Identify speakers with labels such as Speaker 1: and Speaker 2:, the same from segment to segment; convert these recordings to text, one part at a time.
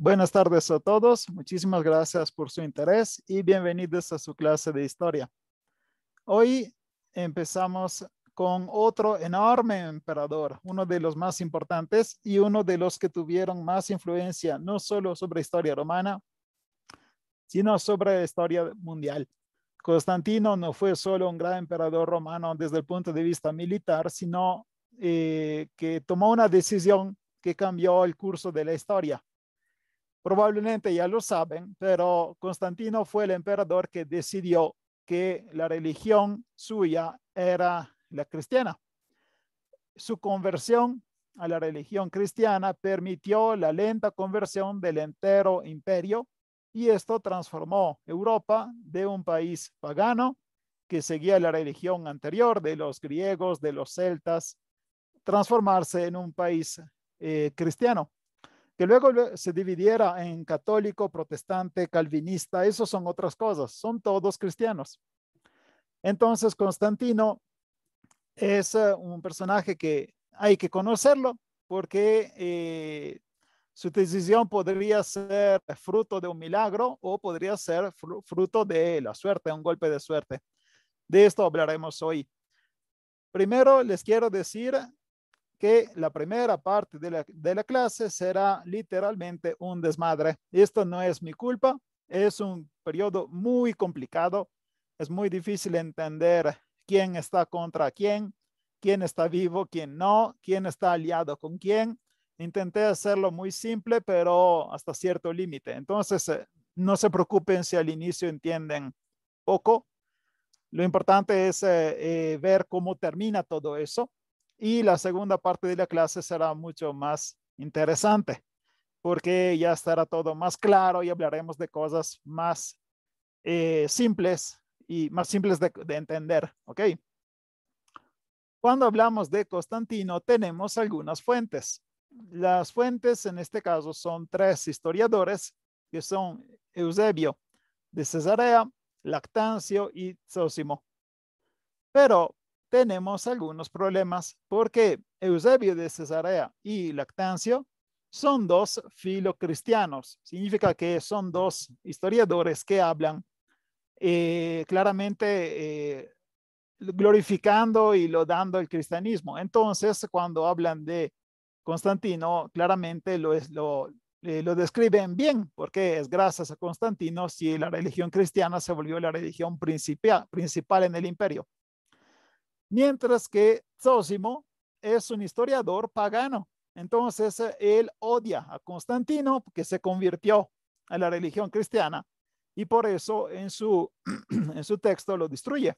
Speaker 1: Buenas tardes a todos. Muchísimas gracias por su interés y bienvenidos a su clase de historia. Hoy empezamos con otro enorme emperador, uno de los más importantes y uno de los que tuvieron más influencia, no solo sobre historia romana, sino sobre la historia mundial. Constantino no fue solo un gran emperador romano desde el punto de vista militar, sino que tomó una decisión que cambió el curso de la historia. Probablemente ya lo saben, pero Constantino fue el emperador que decidió que la religión suya era la cristiana. Su conversión a la religión cristiana permitió la lenta conversión del entero imperio y esto transformó Europa de un país pagano que seguía la religión anterior de los griegos, de los celtas, transformarse en un país cristiano. Que luego se dividiera en católico, protestante, calvinista, esos son otras cosas, son todos cristianos. Entonces, Constantino es un personaje que hay que conocerlo porque su decisión podría ser fruto de un milagro o podría ser fruto de la suerte, un golpe de suerte. De esto hablaremos hoy. Primero les quiero decir que la primera parte de la clase será literalmente un desmadre. Esto no es mi culpa, es un periodo muy complicado, es muy difícil entender quién está contra quién está vivo, quién no, quién está aliado con quién. Intenté hacerlo muy simple, pero hasta cierto límite. Entonces, no se preocupen si al inicio entienden poco. Lo importante es ver cómo termina todo eso y la segunda parte de la clase será mucho más interesante porque ya estará todo más claro y hablaremos de cosas más simples y más simples de entender, ¿ok? Cuando hablamos de Constantino tenemos algunas fuentes. Las fuentes en este caso son tres historiadores que son Eusebio de Cesarea, Lactancio y Zósimo. Pero tenemos algunos problemas porque Eusebio de Cesarea y Lactancio son dos filocristianos. Significa que son dos historiadores que hablan claramente glorificando y lodando el cristianismo. Entonces, cuando hablan de Constantino, claramente lo describen bien, porque es gracias a Constantino si la religión cristiana se volvió la religión principal en el imperio. Mientras que Zósimo es un historiador pagano. Entonces, él odia a Constantino que se convirtió a la religión cristiana y por eso en su texto lo destruye.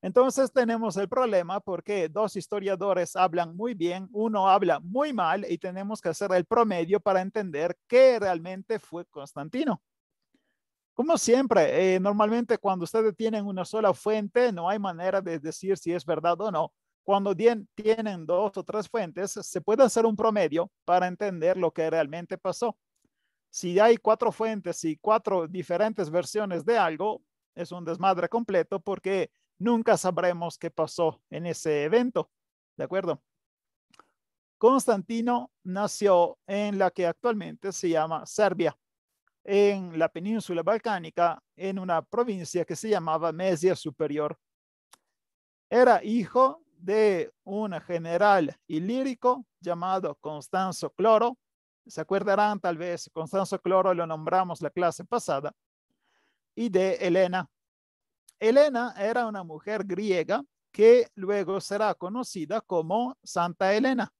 Speaker 1: Entonces tenemos el problema porque dos historiadores hablan muy bien, uno habla muy mal y tenemos que hacer el promedio para entender qué realmente fue Constantino. Como siempre, normalmente cuando ustedes tienen una sola fuente, no hay manera de decir si es verdad o no. Cuando tienen dos o tres fuentes, se puede hacer un promedio para entender lo que realmente pasó. Si hay cuatro fuentes y cuatro diferentes versiones de algo, es un desmadre completo porque nunca sabremos qué pasó en ese evento. ¿De acuerdo? Constantino nació en la que actualmente se llama Serbia, en la península balcánica, en una provincia que se llamaba Mesia Superior. Era hijo de un general ilírico llamado Constanzo Cloro. Se acordarán tal vez, Constanzo Cloro lo nombramos la clase pasada, y de Helena. Helena era una mujer griega que luego será conocida como Santa Helena.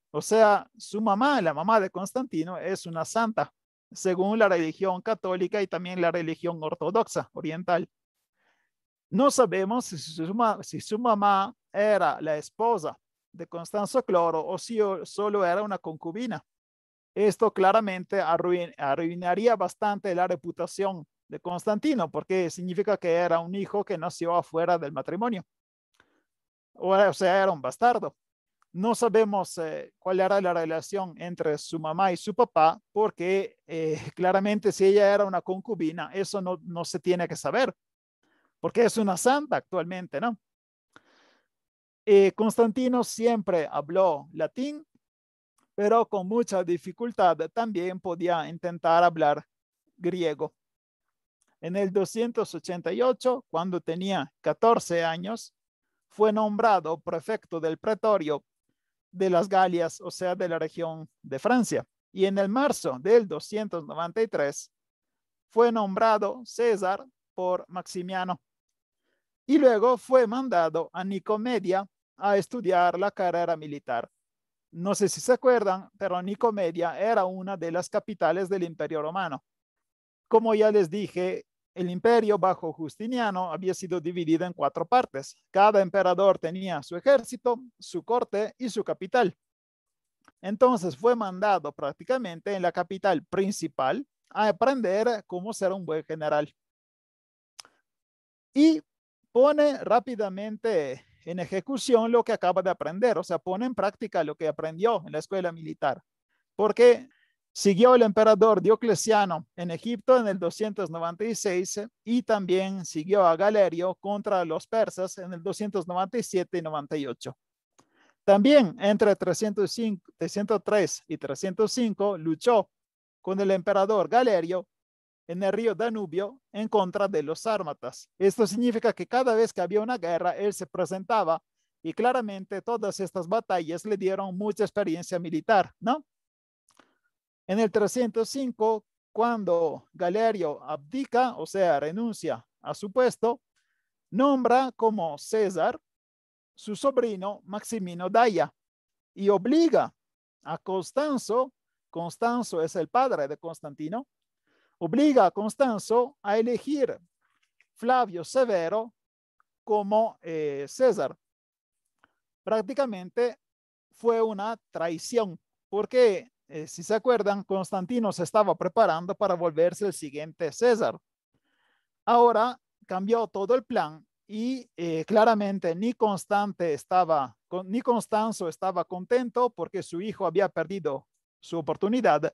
Speaker 1: O sea, su mamá, la mamá de Constantino, es una santa, según la religión católica y también la religión ortodoxa oriental. No sabemos si su mamá era la esposa de Constanzo Cloro o si solo era una concubina. Esto claramente arruinaría bastante la reputación de Constantino porque significa que era un hijo que nació afuera del matrimonio. O sea, era un bastardo. No sabemos cuál era la relación entre su mamá y su papá porque claramente si ella era una concubina, eso no se tiene que saber porque es una santa actualmente, ¿no? Constantino siempre habló latín, pero con mucha dificultad también podía intentar hablar griego. En el 288, cuando tenía 14 años, fue nombrado prefecto del pretorio de las Galias, o sea, de la región de Francia. Y en el marzo del 293 fue nombrado César por Maximiano. Y luego fue mandado a Nicomedia a estudiar la carrera militar. No sé si se acuerdan, pero Nicomedia era una de las capitales del Imperio Romano. Como ya les dije, el imperio bajo Justiniano había sido dividido en 4 partes. Cada emperador tenía su ejército, su corte y su capital. Entonces fue mandado prácticamente en la capital principal a aprender cómo ser un buen general. Y pone rápidamente en ejecución lo que acaba de aprender, o sea, pone en práctica lo que aprendió en la escuela militar, porque siguió el emperador Diocleciano en Egipto en el 296 y también siguió a Galerio contra los persas en el 297 y 98. También entre 303 y 305 luchó con el emperador Galerio en el río Danubio en contra de los sármatas. Esto significa que cada vez que había una guerra, él se presentaba y claramente todas estas batallas le dieron mucha experiencia militar, ¿no? En el 305, cuando Galerio abdica, o sea, renuncia a su puesto, nombra como César su sobrino Maximino Daia y obliga a Constanzo es el padre de Constantino, obliga a Constanzo a elegir Flavio Severo como César. Prácticamente fue una traición, porque si se acuerdan, Constantino se estaba preparando para volverse el siguiente César. Ahora cambió todo el plan y claramente ni Constanzo estaba contento porque su hijo había perdido su oportunidad,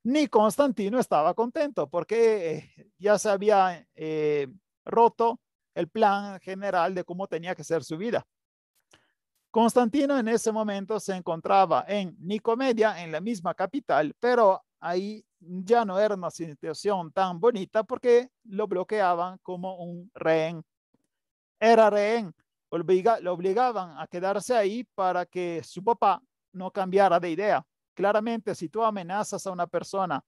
Speaker 1: ni Constantino estaba contento porque ya se había roto el plan general de cómo tenía que ser su vida. Constantino en ese momento se encontraba en Nicomedia, en la misma capital, pero ahí ya no era una situación tan bonita porque lo bloqueaban como un rehén. Era rehén, lo obligaban a quedarse ahí para que su papá no cambiara de idea. Claramente, si tú amenazas a una persona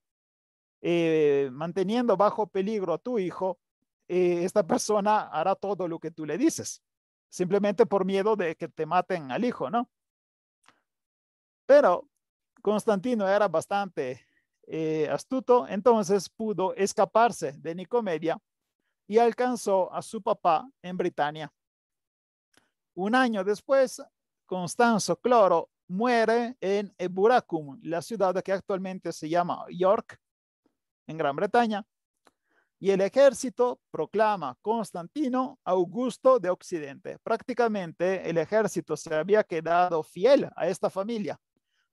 Speaker 1: manteniendo bajo peligro a tu hijo, esta persona hará todo lo que tú le dices, simplemente por miedo de que te maten al hijo, ¿no? Pero Constantino era bastante astuto, entonces pudo escaparse de Nicomedia y alcanzó a su papá en Britania. Un año después, Constanzo Cloro muere en Eburacum, la ciudad que actualmente se llama York, en Gran Bretaña, y el ejército proclama Constantino Augusto de Occidente. Prácticamente el ejército se había quedado fiel a esta familia,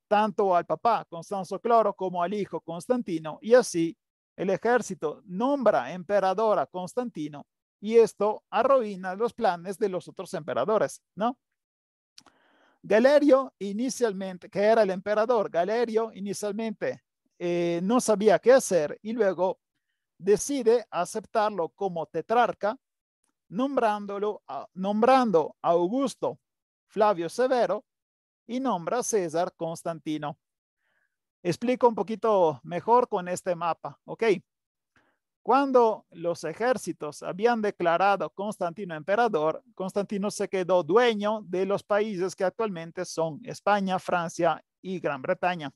Speaker 1: tanto al papá Constanzo Cloro como al hijo Constantino, y así el ejército nombra emperador a Constantino y esto arruina los planes de los otros emperadores, ¿no? Galerio inicialmente, que era el emperador, Galerio inicialmente no sabía qué hacer y luego decide aceptarlo como tetrarca, nombrando a Augusto Flavio Severo y nombra a César Constantino. Explico un poquito mejor con este mapa, ¿ok? Cuando los ejércitos habían declarado Constantino emperador, Constantino se quedó dueño de los países que actualmente son España, Francia y Gran Bretaña.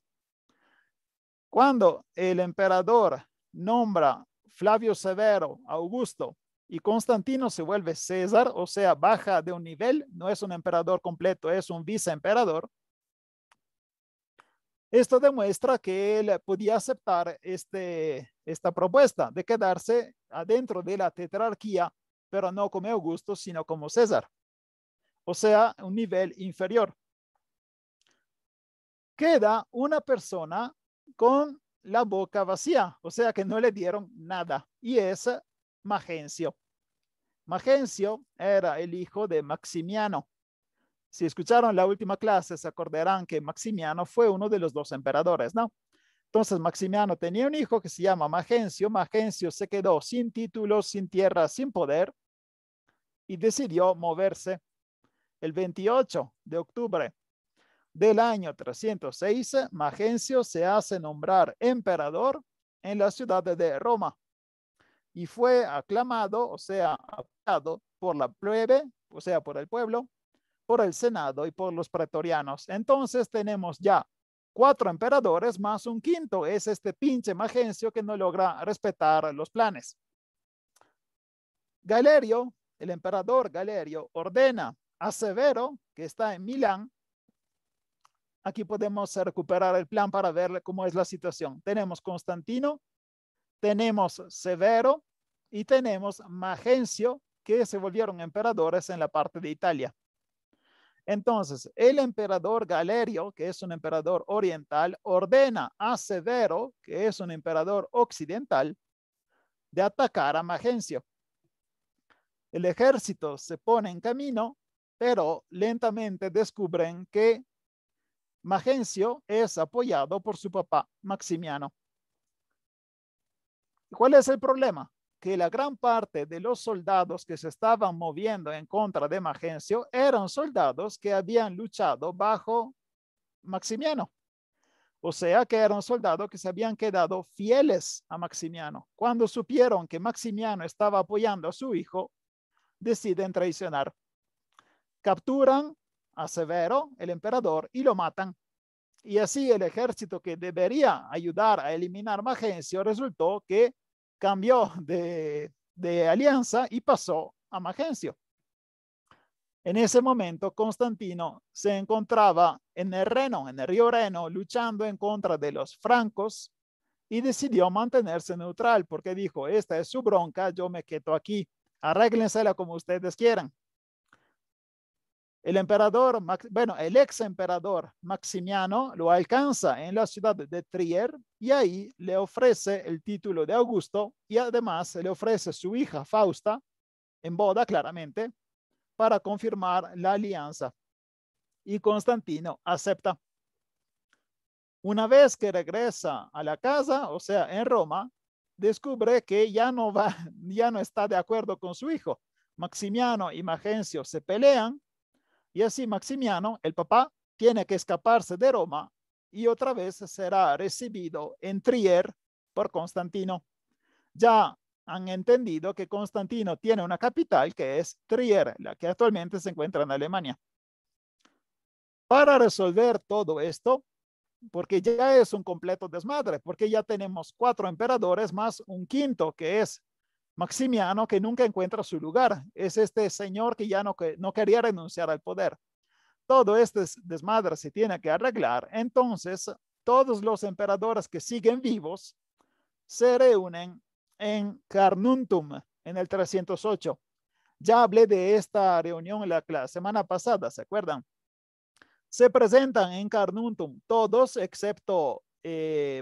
Speaker 1: Cuando el emperador nombra Flavio Severo, Augusto, y Constantino se vuelve César, o sea, baja de un nivel, no es un emperador completo, es un viceemperador. Esto demuestra que él podía aceptar esta propuesta de quedarse adentro de la tetrarquía, pero no como Augusto, sino como César, o sea, un nivel inferior. Queda una persona con la boca vacía, o sea que no le dieron nada, y es Magencio. Magencio era el hijo de Maximiano. Si escucharon la última clase, se acordarán que Maximiano fue uno de los dos emperadores, ¿no? Entonces Maximiano tenía un hijo que se llama Magencio. Magencio se quedó sin títulos, sin tierra, sin poder y decidió moverse el 28 de octubre del año 306. Magencio se hace nombrar emperador en la ciudad de Roma y fue aclamado, o sea, apoyado por la plebe, o sea, por el pueblo, por el Senado y por los pretorianos. Entonces tenemos ya 4 emperadores más un quinto, es este pinche Magencio que no logra respetar los planes. Galerio, el emperador Galerio, ordena a Severo, que está en Milán. Aquí podemos recuperar el plan para ver cómo es la situación. Tenemos Constantino, tenemos Severo y tenemos Magencio, que se volvieron emperadores en la parte de Italia. Entonces, el emperador Galerio, que es un emperador oriental, ordena a Severo, que es un emperador occidental, de atacar a Magencio. El ejército se pone en camino, pero lentamente descubren que Magencio es apoyado por su papá, Maximiano. ¿Cuál es el problema? Que la gran parte de los soldados que se estaban moviendo en contra de Magencio eran soldados que habían luchado bajo Maximiano. O sea, que eran soldados que se habían quedado fieles a Maximiano. Cuando supieron que Maximiano estaba apoyando a su hijo, deciden traicionar. Capturan a Severo, el emperador, y lo matan. Y así el ejército que debería ayudar a eliminar Magencio resultó que cambió de alianza y pasó a Magencio. En ese momento, Constantino se encontraba en el Reno, en el río Reno, luchando en contra de los francos y decidió mantenerse neutral porque dijo, esta es su bronca, yo me quedo aquí, arréglensela como ustedes quieran. El emperador, bueno, el ex emperador Maximiano lo alcanza en la ciudad de Trier y ahí le ofrece el título de Augusto y además le ofrece su hija Fausta en boda, claramente, para confirmar la alianza. Y Constantino acepta. Una vez que regresa a la casa, o sea, en Roma, descubre que ya no está de acuerdo con su hijo. Maximiano y Magencio se pelean y así Maximiano, el papá, tiene que escaparse de Roma y otra vez será recibido en Trier por Constantino. Ya han entendido que Constantino tiene una capital que es Trier, la que actualmente se encuentra en Alemania. Para resolver todo esto, porque ya es un completo desmadre, porque ya tenemos 4 emperadores más un quinto que es Maximiano, que nunca encuentra su lugar. Es este señor que ya no quería renunciar al poder. Todo este desmadre se tiene que arreglar. Entonces, todos los emperadores que siguen vivos se reúnen en Carnuntum en el 308. Ya hablé de esta reunión la semana pasada, ¿se acuerdan? Se presentan en Carnuntum todos excepto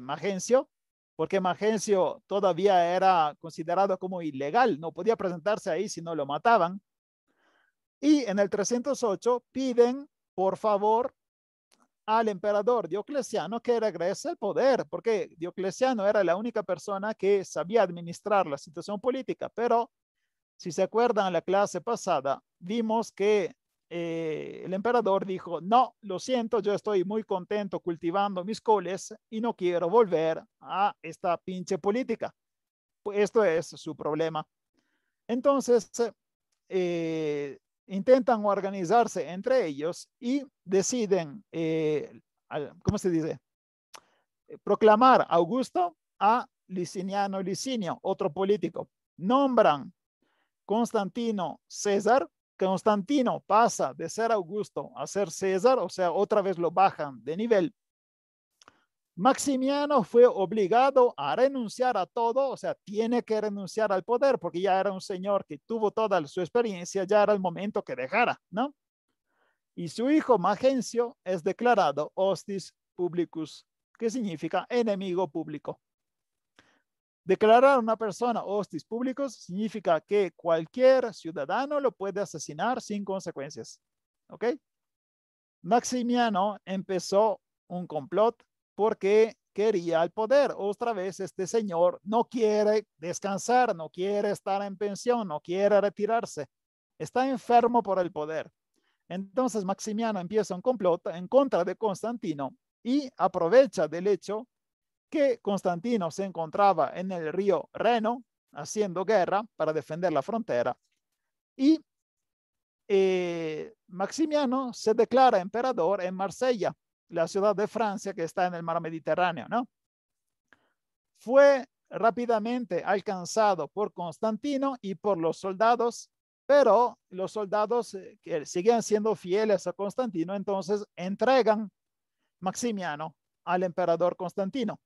Speaker 1: Magencio, porque Magencio todavía era considerado como ilegal, no podía presentarse ahí si no lo mataban. Y en el 308 piden, por favor, al emperador Diocleciano que regrese al poder, porque Diocleciano era la única persona que sabía administrar la situación política, pero si se acuerdan la clase pasada, vimos que el emperador dijo, no, lo siento, yo estoy muy contento cultivando mis coles y no quiero volver a esta pinche política. Pues esto es su problema. Entonces, intentan organizarse entre ellos y deciden, ¿cómo se dice? Proclamar a Augusto a Liciniano Licinio, otro político. Nombran Constantino César. Constantino pasa de ser Augusto a ser César, o sea, otra vez lo bajan de nivel. Maximiano fue obligado a renunciar a todo, o sea, tiene que renunciar al poder porque ya era un señor que tuvo toda su experiencia, ya era el momento que dejara, ¿no? Y su hijo Magencio es declarado hostis publicus, que significa enemigo público. Declarar a una persona hostis publicus significa que cualquier ciudadano lo puede asesinar sin consecuencias, ¿ok? Maximiano empezó un complot porque quería el poder. Otra vez este señor no quiere descansar, no quiere estar en pensión, no quiere retirarse. Está enfermo por el poder. Entonces Maximiano empieza un complot en contra de Constantino y aprovecha del hecho que Constantino se encontraba en el río Reno haciendo guerra para defender la frontera y Maximiano se declara emperador en Marsella, la ciudad de Francia que está en el mar Mediterráneo, ¿no? Fue rápidamente alcanzado por Constantino y por los soldados, pero los soldados que siguen siendo fieles a Constantino, entonces entregan Maximiano al emperador Constantino.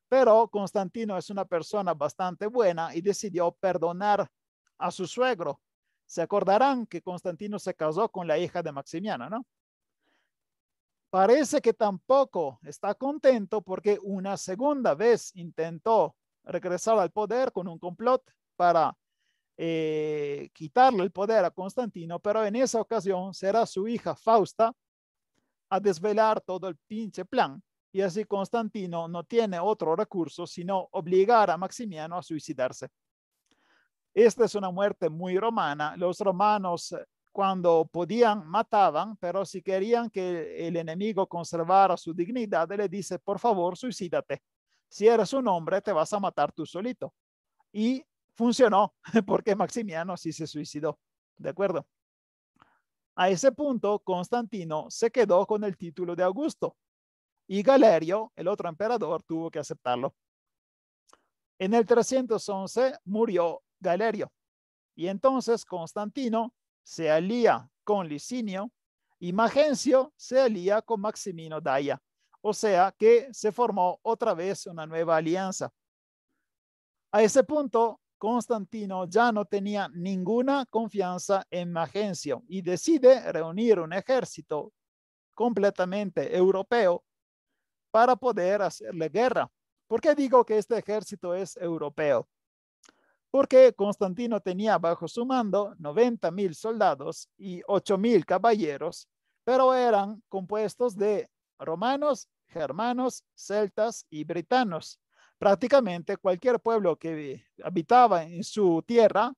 Speaker 1: Pero Constantino es una persona bastante buena y decidió perdonar a su suegro. Se acordarán que Constantino se casó con la hija de Maximiano, ¿no? Parece que tampoco está contento porque una segunda vez intentó regresar al poder con un complot para quitarle el poder a Constantino, pero en esa ocasión será su hija Fausta a desvelar todo el pinche plan. Y así Constantino no tiene otro recurso sino obligar a Maximiano a suicidarse. Esta es una muerte muy romana. Los romanos cuando podían mataban, pero si querían que el enemigo conservara su dignidad, le dice, por favor, suicídate. Si eres un hombre, te vas a matar tú solito. Y funcionó, porque Maximiano sí se suicidó. ¿De acuerdo? A ese punto, Constantino se quedó con el título de Augusto y Galerio, el otro emperador, tuvo que aceptarlo. En el 311 murió Galerio y entonces Constantino se alía con Licinio y Magencio se alía con Maximino Daia. O sea que se formó otra vez una nueva alianza. A ese punto, Constantino ya no tenía ninguna confianza en Magencio y decide reunir un ejército completamente europeo para poder hacerle guerra. ¿Por qué digo que este ejército es europeo? Porque Constantino tenía bajo su mando 90,000 soldados y 8,000 caballeros, pero eran compuestos de romanos, germanos, celtas y britanos. Prácticamente cualquier pueblo que habitaba en su tierra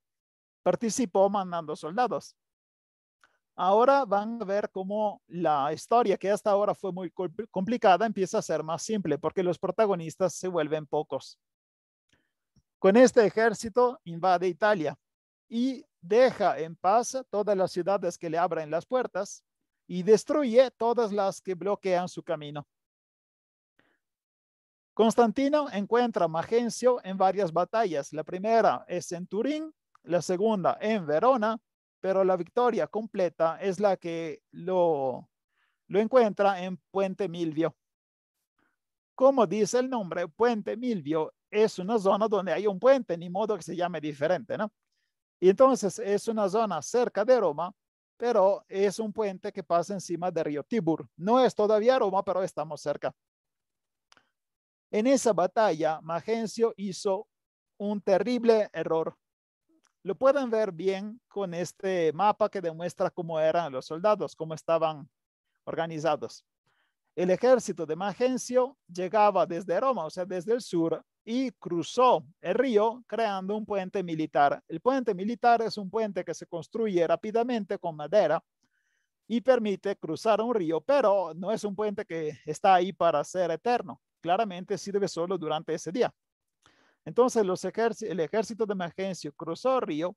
Speaker 1: participó mandando soldados. Ahora van a ver cómo la historia que hasta ahora fue muy complicada empieza a ser más simple porque los protagonistas se vuelven pocos. Con este ejército invade Italia y deja en paz todas las ciudades que le abren las puertas y destruye todas las que bloquean su camino. Constantino encuentra a Magencio en varias batallas. La primera es en Turín, la segunda en Verona, pero la victoria completa es la que lo encuentra en Puente Milvio. Como dice el nombre, Puente Milvio es una zona donde hay un puente, ni modo que se llame diferente, ¿no? Y entonces es una zona cerca de Roma, pero es un puente que pasa encima del río Tibur. No es todavía Roma, pero estamos cerca. En esa batalla, Magencio hizo un terrible error. Lo pueden ver bien con este mapa que demuestra cómo eran los soldados, cómo estaban organizados. El ejército de Magencio llegaba desde Roma, o sea, desde el sur, y cruzó el río creando un puente militar. El puente militar es un puente que se construye rápidamente con madera y permite cruzar un río, pero no es un puente que está ahí para ser eterno. Claramente sirve solo durante ese día. Entonces el ejército de Magencio cruzó el río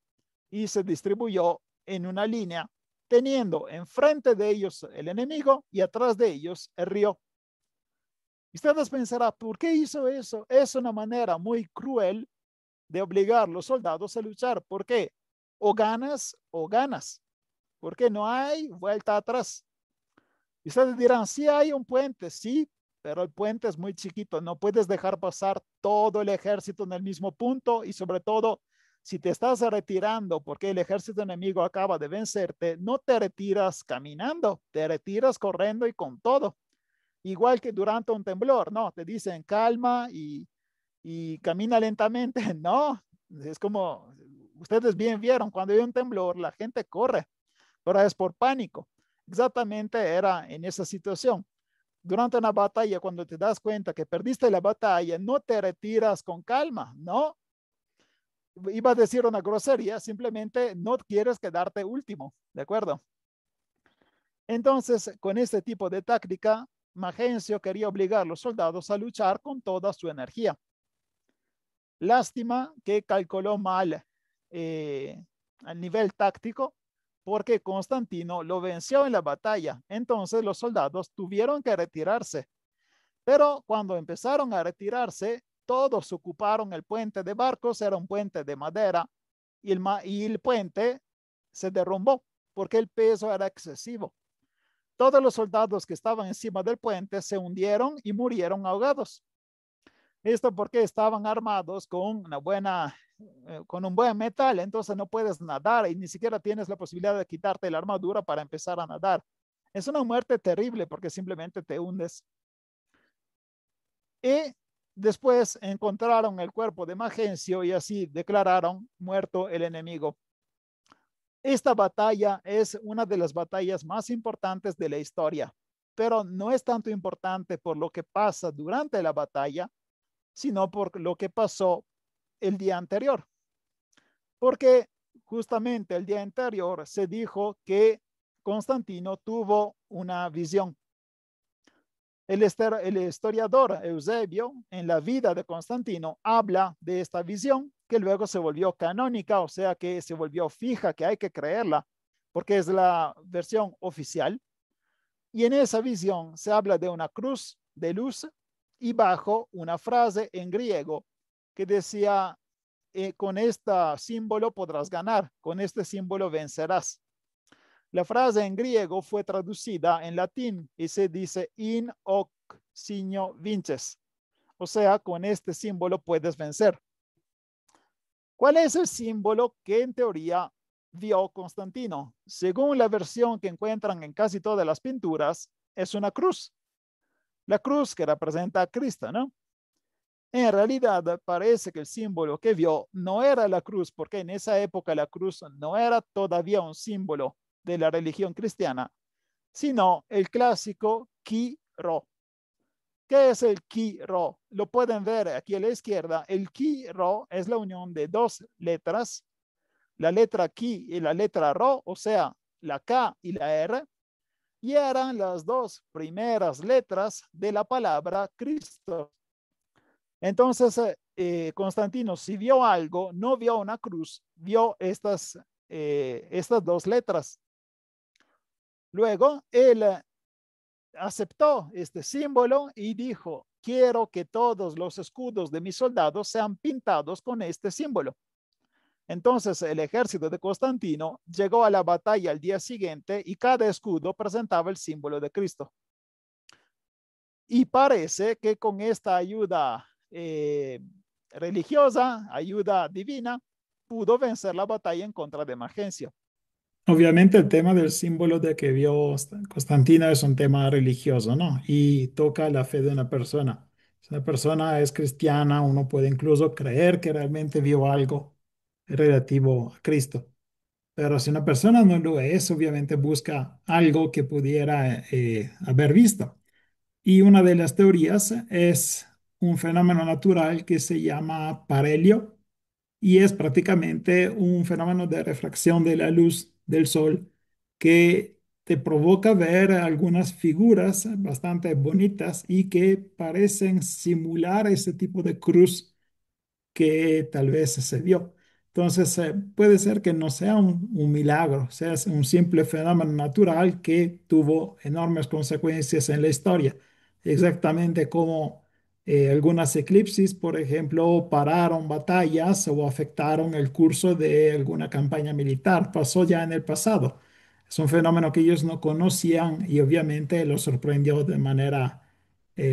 Speaker 1: y se distribuyó en una línea, teniendo enfrente de ellos el enemigo y atrás de ellos el río. Ustedes pensarán, ¿por qué hizo eso? Es una manera muy cruel de obligar a los soldados a luchar. ¿Por qué? O ganas o ganas. Porque no hay vuelta atrás. Y ustedes dirán, sí hay un puente, sí, pero el puente es muy chiquito. No puedes dejar pasar todo el ejército en el mismo punto y sobre todo, si te estás retirando porque el ejército enemigo acaba de vencerte, no te retiras caminando, te retiras corriendo y con todo. Igual que durante un temblor, ¿no? Te dicen calma y camina lentamente. No, es como ustedes bien vieron, cuando hay un temblor, la gente corre, pero es por pánico. exactamente era en esa situación. Durante una batalla, cuando te das cuenta que perdiste la batalla, no te retiras con calma, ¿no? Iba a decir una grosería, simplemente no quieres quedarte último, ¿de acuerdo? Entonces, con este tipo de táctica, Magencio quería obligar a los soldados a luchar con toda su energía. Lástima que calculó mal al nivel táctico, porque Constantino lo venció en la batalla. Entonces los soldados tuvieron que retirarse. Pero cuando empezaron a retirarse, todos ocuparon el puente de barcos, era un puente de madera, y el puente se derrumbó porque el peso era excesivo. Todos los soldados que estaban encima del puente se hundieron y murieron ahogados. Esto porque estaban armados con un buen metal, entonces no puedes nadar y ni siquiera tienes la posibilidad de quitarte la armadura para empezar a nadar. Es una muerte terrible porque simplemente te hundes. Y después encontraron el cuerpo de Magencio y así declararon muerto el enemigo. Esta batalla es una de las batallas más importantes de la historia, pero no es tanto importante por lo que pasa durante la batalla, sino por lo que pasó el día anterior. Porque justamente el día anterior se dijo que Constantino tuvo una visión. El historiador Eusebio, en la vida de Constantino, habla de esta visión que luego se volvió canónica, o sea que se volvió fija, que hay que creerla, porque es la versión oficial. Y en esa visión se habla de una cruz de luz y bajo una frase en griego que decía, con este símbolo podrás ganar, con este símbolo vencerás. La frase en griego fue traducida en latín y se dice in hoc signo vinces, o sea, con este símbolo puedes vencer. ¿Cuál es el símbolo que en teoría vio Constantino? Según la versión que encuentran en casi todas las pinturas, es una cruz. La cruz que representa a Cristo, ¿no? En realidad parece que el símbolo que vio no era la cruz, porque en esa época la cruz no era todavía un símbolo de la religión cristiana, sino el clásico Chi-Rho. ¿Qué es el Chi-Rho? Lo pueden ver aquí a la izquierda. El Chi-Rho es la unión de dos letras, la letra Chi y la letra Rho, o sea, la K y la R, y eran las dos primeras letras de la palabra Cristo. Entonces, Constantino, si vio algo, no vio una cruz, vio estas dos letras. Luego, él aceptó este símbolo y dijo, quiero que todos los escudos de mis soldados sean pintados con este símbolo. Entonces el ejército de Constantino llegó a la batalla al día siguiente y cada escudo presentaba el símbolo de Cristo. Y parece que con esta ayuda religiosa, ayuda divina, pudo vencer la batalla en contra de Magencio.
Speaker 2: Obviamente el tema del símbolo de que vio Constantino es un tema religioso, ¿no? Y toca la fe de una persona. Si una persona es cristiana, uno puede incluso creer que realmente vio algo relativo a Cristo. Pero si una persona no lo es, obviamente busca algo que pudiera haber visto. Y una de las teorías es un fenómeno natural que se llama parelio y es prácticamente un fenómeno de refracción de la luz del sol que te provoca ver algunas figuras bastante bonitas y que parecen simular ese tipo de cruz que tal vez se vio. Entonces, puede ser que no sea un milagro, sea un simple fenómeno natural que tuvo enormes consecuencias en la historia, exactamente como algunas eclipses, por ejemplo, pararon batallas o afectaron el curso de alguna campaña militar. Pasó ya en el pasado. Es un fenómeno que ellos no conocían y obviamente los sorprendió de manera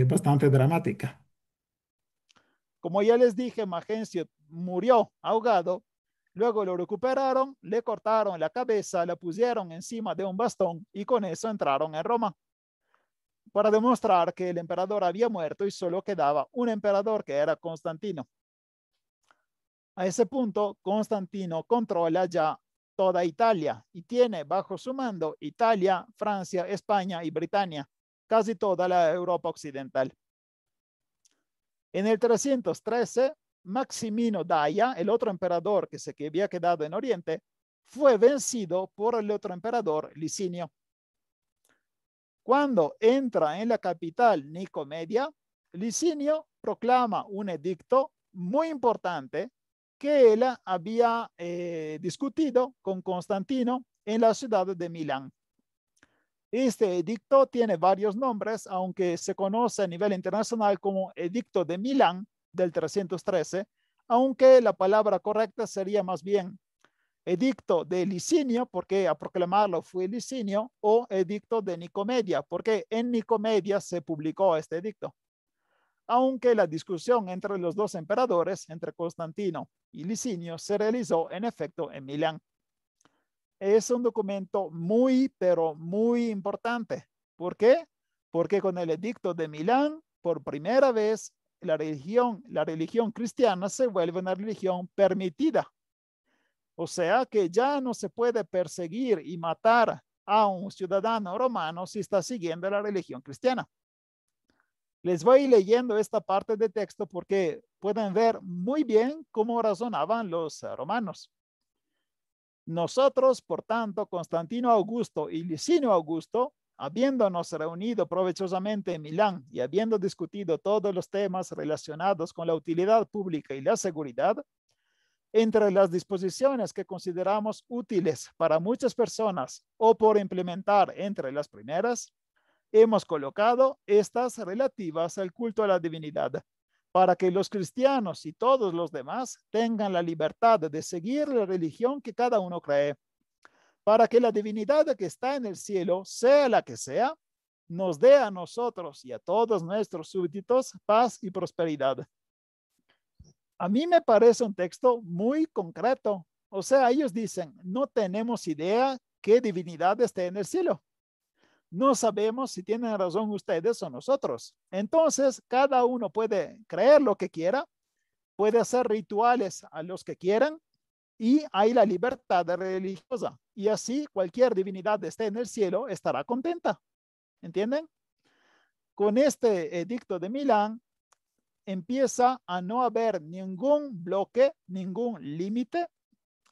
Speaker 2: bastante dramática.
Speaker 1: Como ya les dije, Magencio murió ahogado, luego lo recuperaron, le cortaron la cabeza, la pusieron encima de un bastón y con eso entraron en Roma para demostrar que el emperador había muerto y solo quedaba un emperador que era Constantino. A ese punto, Constantino controla ya toda Italia y tiene bajo su mando Italia, Francia, España y Britania, casi toda la Europa occidental. En el 313, Maximino Daia, el otro emperador que había quedado en Oriente, fue vencido por el otro emperador Licinio. Cuando entra en la capital Nicomedia, Licinio proclama un edicto muy importante que él había discutido con Constantino en la ciudad de Milán. Este edicto tiene varios nombres, aunque se conoce a nivel internacional como Edicto de Milán del 313, aunque la palabra correcta sería más bien Edicto de Licinio, porque a proclamarlo fue Licinio, o Edicto de Nicomedia, porque en Nicomedia se publicó este edicto. Aunque la discusión entre los dos emperadores, entre Constantino y Licinio, se realizó en efecto en Milán. Es un documento muy, pero muy importante. ¿Por qué? Porque con el edicto de Milán, por primera vez, la religión cristiana se vuelve una religión permitida. O sea que ya no se puede perseguir y matar a un ciudadano romano si está siguiendo la religión cristiana. Les voy leyendo esta parte de texto porque pueden ver muy bien cómo razonaban los romanos. Nosotros, por tanto, Constantino Augusto y Licinio Augusto, habiéndonos reunido provechosamente en Milán y habiendo discutido todos los temas relacionados con la utilidad pública y la seguridad, entre las disposiciones que consideramos útiles para muchas personas o por implementar entre las primeras, hemos colocado estas relativas al culto a la divinidad, para que los cristianos y todos los demás tengan la libertad de seguir la religión que cada uno cree, para que la divinidad que está en el cielo, sea la que sea, nos dé a nosotros y a todos nuestros súbditos paz y prosperidad. A mí me parece un texto muy concreto. O sea, ellos dicen, no tenemos idea qué divinidad esté en el cielo. No sabemos si tienen razón ustedes o nosotros. Entonces, cada uno puede creer lo que quiera, puede hacer rituales a los que quieran y hay la libertad religiosa. Y así cualquier divinidad que esté en el cielo estará contenta. ¿Entienden? Con este edicto de Milán, empieza a no haber ningún bloque, ningún límite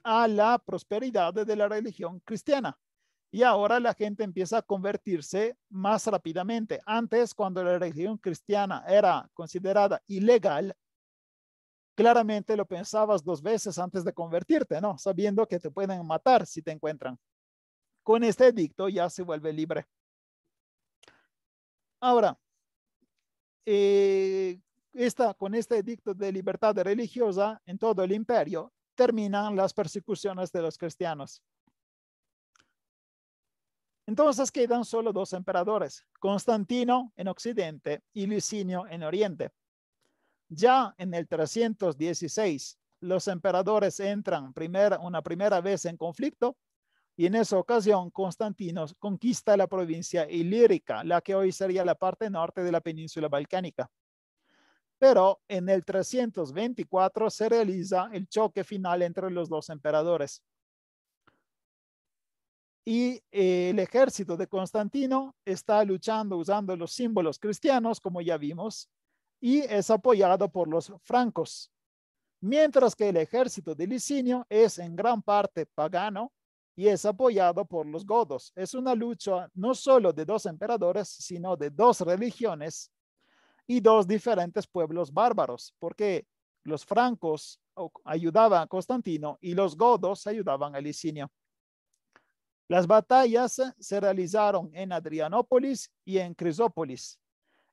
Speaker 1: a la prosperidad de la religión cristiana. Y ahora la gente empieza a convertirse más rápidamente. Antes, cuando la religión cristiana era considerada ilegal, claramente lo pensabas dos veces antes de convertirte, ¿no? Sabiendo que te pueden matar si te encuentran. Con este edicto ya se vuelve libre. Ahora, con este edicto de libertad religiosa en todo el imperio, terminan las persecuciones de los cristianos. Entonces quedan solo dos emperadores, Constantino en Occidente y Licinio en Oriente. Ya en el 316, los emperadores entran una primera vez en conflicto y en esa ocasión Constantino conquista la provincia ilírica, la que hoy sería la parte norte de la península balcánica. Pero en el 324 se realiza el choque final entre los dos emperadores. Y el ejército de Constantino está luchando usando los símbolos cristianos, como ya vimos, y es apoyado por los francos, mientras que el ejército de Licinio es en gran parte pagano y es apoyado por los godos. Es una lucha no solo de dos emperadores, sino de dos religiones y dos diferentes pueblos bárbaros, porque los francos ayudaban a Constantino y los godos ayudaban a Licinio. Las batallas se realizaron en Adrianópolis y en Crisópolis,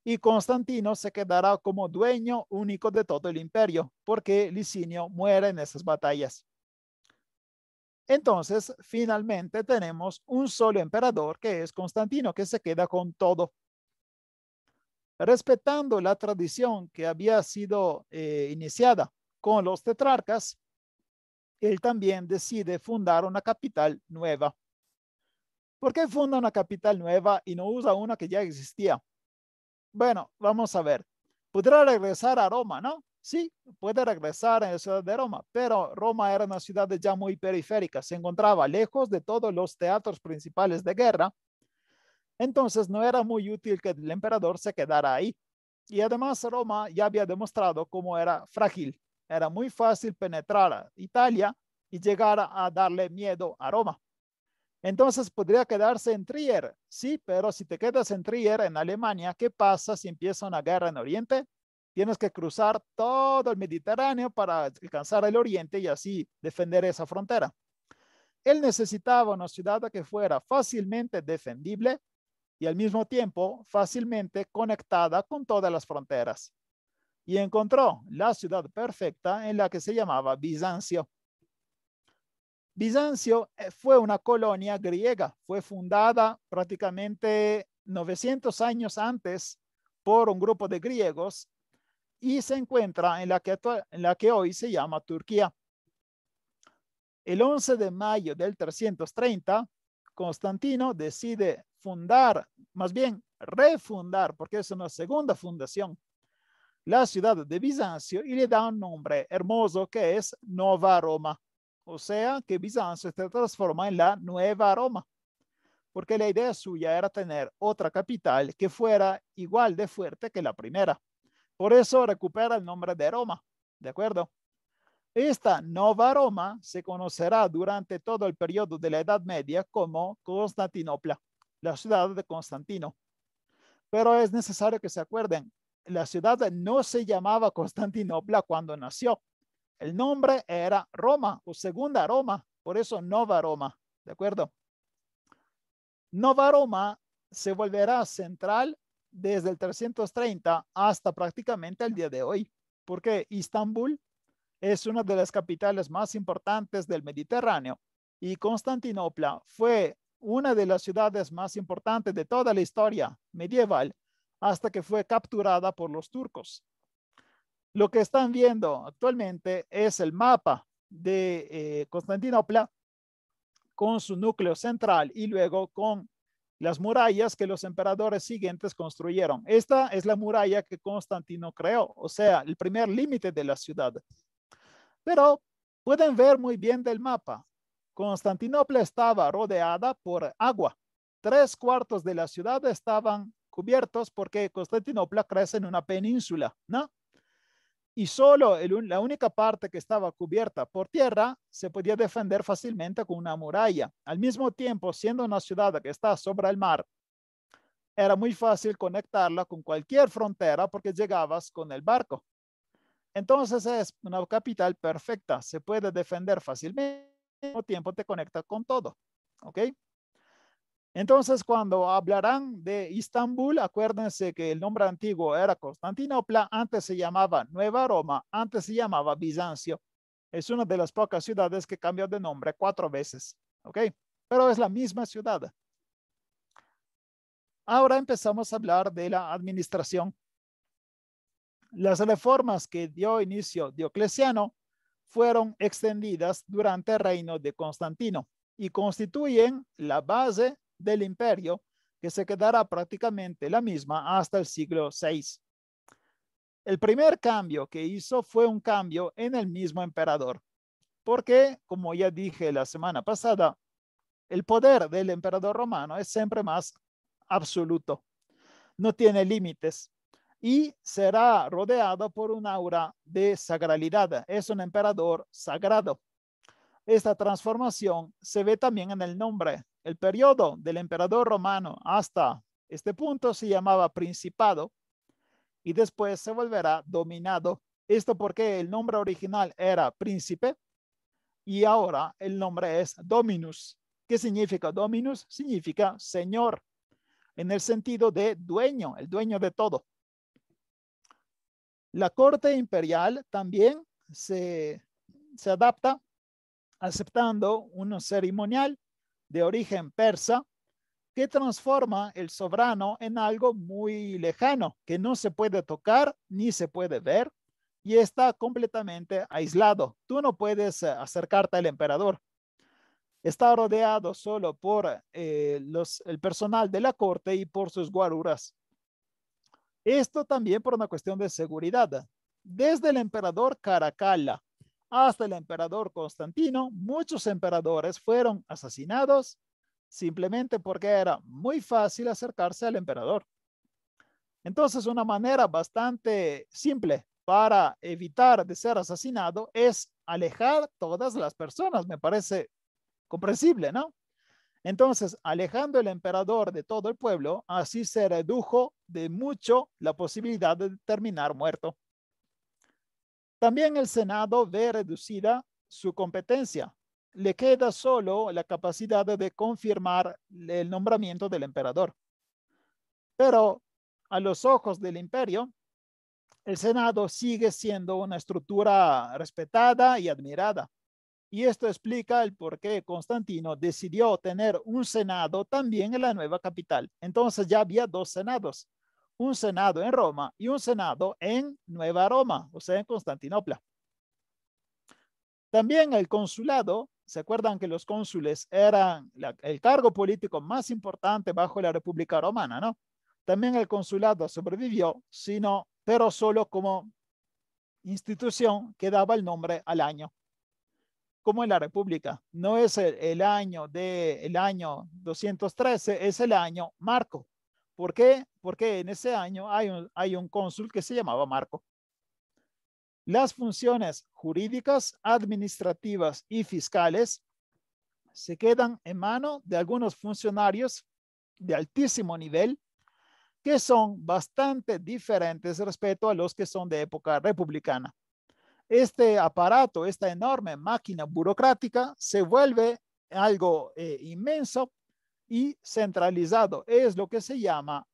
Speaker 1: y Constantino se quedará como dueño único de todo el imperio, porque Licinio muere en esas batallas. Entonces, finalmente tenemos un solo emperador, que es Constantino, que se queda con todo. Respetando la tradición que había sido iniciada con los tetrarcas, él también decide fundar una capital nueva. ¿Por qué funda una capital nueva y no usa una que ya existía? Bueno, vamos a ver. Podrá regresar a Roma, ¿no? Sí, puede regresar a la ciudad de Roma, pero Roma era una ciudad ya muy periférica, se encontraba lejos de todos los teatros principales de guerra, entonces no era muy útil que el emperador se quedara ahí. Y además Roma ya había demostrado cómo era frágil, era muy fácil penetrar a Italia y llegar a darle miedo a Roma. Entonces podría quedarse en Trier, sí, pero si te quedas en Trier, en Alemania, ¿qué pasa si empieza una guerra en Oriente? Tienes que cruzar todo el Mediterráneo para alcanzar el Oriente y así defender esa frontera. Él necesitaba una ciudad que fuera fácilmente defendible y al mismo tiempo fácilmente conectada con todas las fronteras. Y encontró la ciudad perfecta en la que se llamaba Bizancio. Bizancio fue una colonia griega, fue fundada prácticamente 900 años antes por un grupo de griegos y se encuentra en la que hoy se llama Turquía. El 11 de mayo del 330, Constantino decide fundar, más bien refundar, porque es una segunda fundación, la ciudad de Bizancio y le da un nombre hermoso que es Nova Roma. O sea que Bizancio se transforma en la Nueva Roma, porque la idea suya era tener otra capital que fuera igual de fuerte que la primera. Por eso recupera el nombre de Roma, ¿de acuerdo? Esta Nova Roma se conocerá durante todo el periodo de la Edad Media como Constantinopla, la ciudad de Constantino. Pero es necesario que se acuerden, la ciudad no se llamaba Constantinopla cuando nació. El nombre era Roma o Segunda Roma, por eso Nova Roma, ¿de acuerdo? Nova Roma se volverá central desde el 330 hasta prácticamente el día de hoy, porque Istambul es una de las capitales más importantes del Mediterráneo y Constantinopla fue una de las ciudades más importantes de toda la historia medieval hasta que fue capturada por los turcos. Lo que están viendo actualmente es el mapa de Constantinopla con su núcleo central y luego con las murallas que los emperadores siguientes construyeron. Esta es la muralla que Constantino creó, o sea, el primer límite de la ciudad. Pero pueden ver muy bien del mapa. Constantinopla estaba rodeada por agua. 3/4 de la ciudad estaban cubiertos porque Constantinopla crece en una península, ¿no? Y solo la única parte que estaba cubierta por tierra se podía defender fácilmente con una muralla. Al mismo tiempo, siendo una ciudad que está sobre el mar, era muy fácil conectarla con cualquier frontera porque llegabas con el barco. Entonces es una capital perfecta, se puede defender fácilmente, al mismo tiempo te conecta con todo, ¿ok? Entonces cuando hablarán de Istambul, acuérdense que el nombre antiguo era Constantinopla, antes se llamaba Nueva Roma, antes se llamaba Bizancio. Es una de las pocas ciudades que cambió de nombre 4 veces, ¿ok? Pero es la misma ciudad. Ahora empezamos a hablar de la administración. Las reformas que dio inicio Diocleciano fueron extendidas durante el reino de Constantino y constituyen la base del imperio que se quedará prácticamente la misma hasta el siglo VI. El primer cambio que hizo fue un cambio en el mismo emperador, porque, como ya dije la semana pasada, el poder del emperador romano es siempre más absoluto, no tiene límites y será rodeado por un aura de sagralidad. Es un emperador sagrado. Esta transformación se ve también en el nombre. El periodo del emperador romano hasta este punto se llamaba principado y después se volverá dominado. Esto porque el nombre original era príncipe y ahora el nombre es dominus. ¿Qué significa dominus? Significa señor, en el sentido de dueño, el dueño de todo. La corte imperial también se adapta aceptando un ceremonial de origen persa que transforma el soberano en algo muy lejano, que no se puede tocar ni se puede ver y está completamente aislado. Tú no puedes acercarte al emperador. Está rodeado solo por el personal de la corte y por sus guaruras. Esto también por una cuestión de seguridad. desde el emperador Caracalla hasta el emperador Constantino, muchos emperadores fueron asesinados simplemente porque era muy fácil acercarse al emperador. Entonces, una manera bastante simple para evitar de ser asesinado es alejar todas las personas. Me parece comprensible, ¿no? Entonces, alejando el emperador de todo el pueblo, así se redujo de mucho la posibilidad de terminar muerto. También el Senado ve reducida su competencia. Le queda solo la capacidad de confirmar el nombramiento del emperador. Pero a los ojos del imperio, el Senado sigue siendo una estructura respetada y admirada. Y esto explica el por qué Constantino decidió tener un senado también en la nueva capital. Entonces ya había dos senados, un senado en Roma y un senado en Nueva Roma, o sea, en Constantinopla. También el consulado, ¿se acuerdan que los cónsules eran el cargo político más importante bajo la República Romana, no? También el consulado sobrevivió, pero solo como institución que daba el nombre al año, como en la República. No es el año 213, es el año Marco. ¿Por qué? Porque en ese año hay un cónsul que se llamaba Marco. Las funciones jurídicas, administrativas y fiscales se quedan en mano de algunos funcionarios de altísimo nivel que son bastante diferentes respecto a los que son de época republicana. Este aparato, esta enorme máquina burocrática se vuelve algo inmenso y centralizado. Es lo que se llama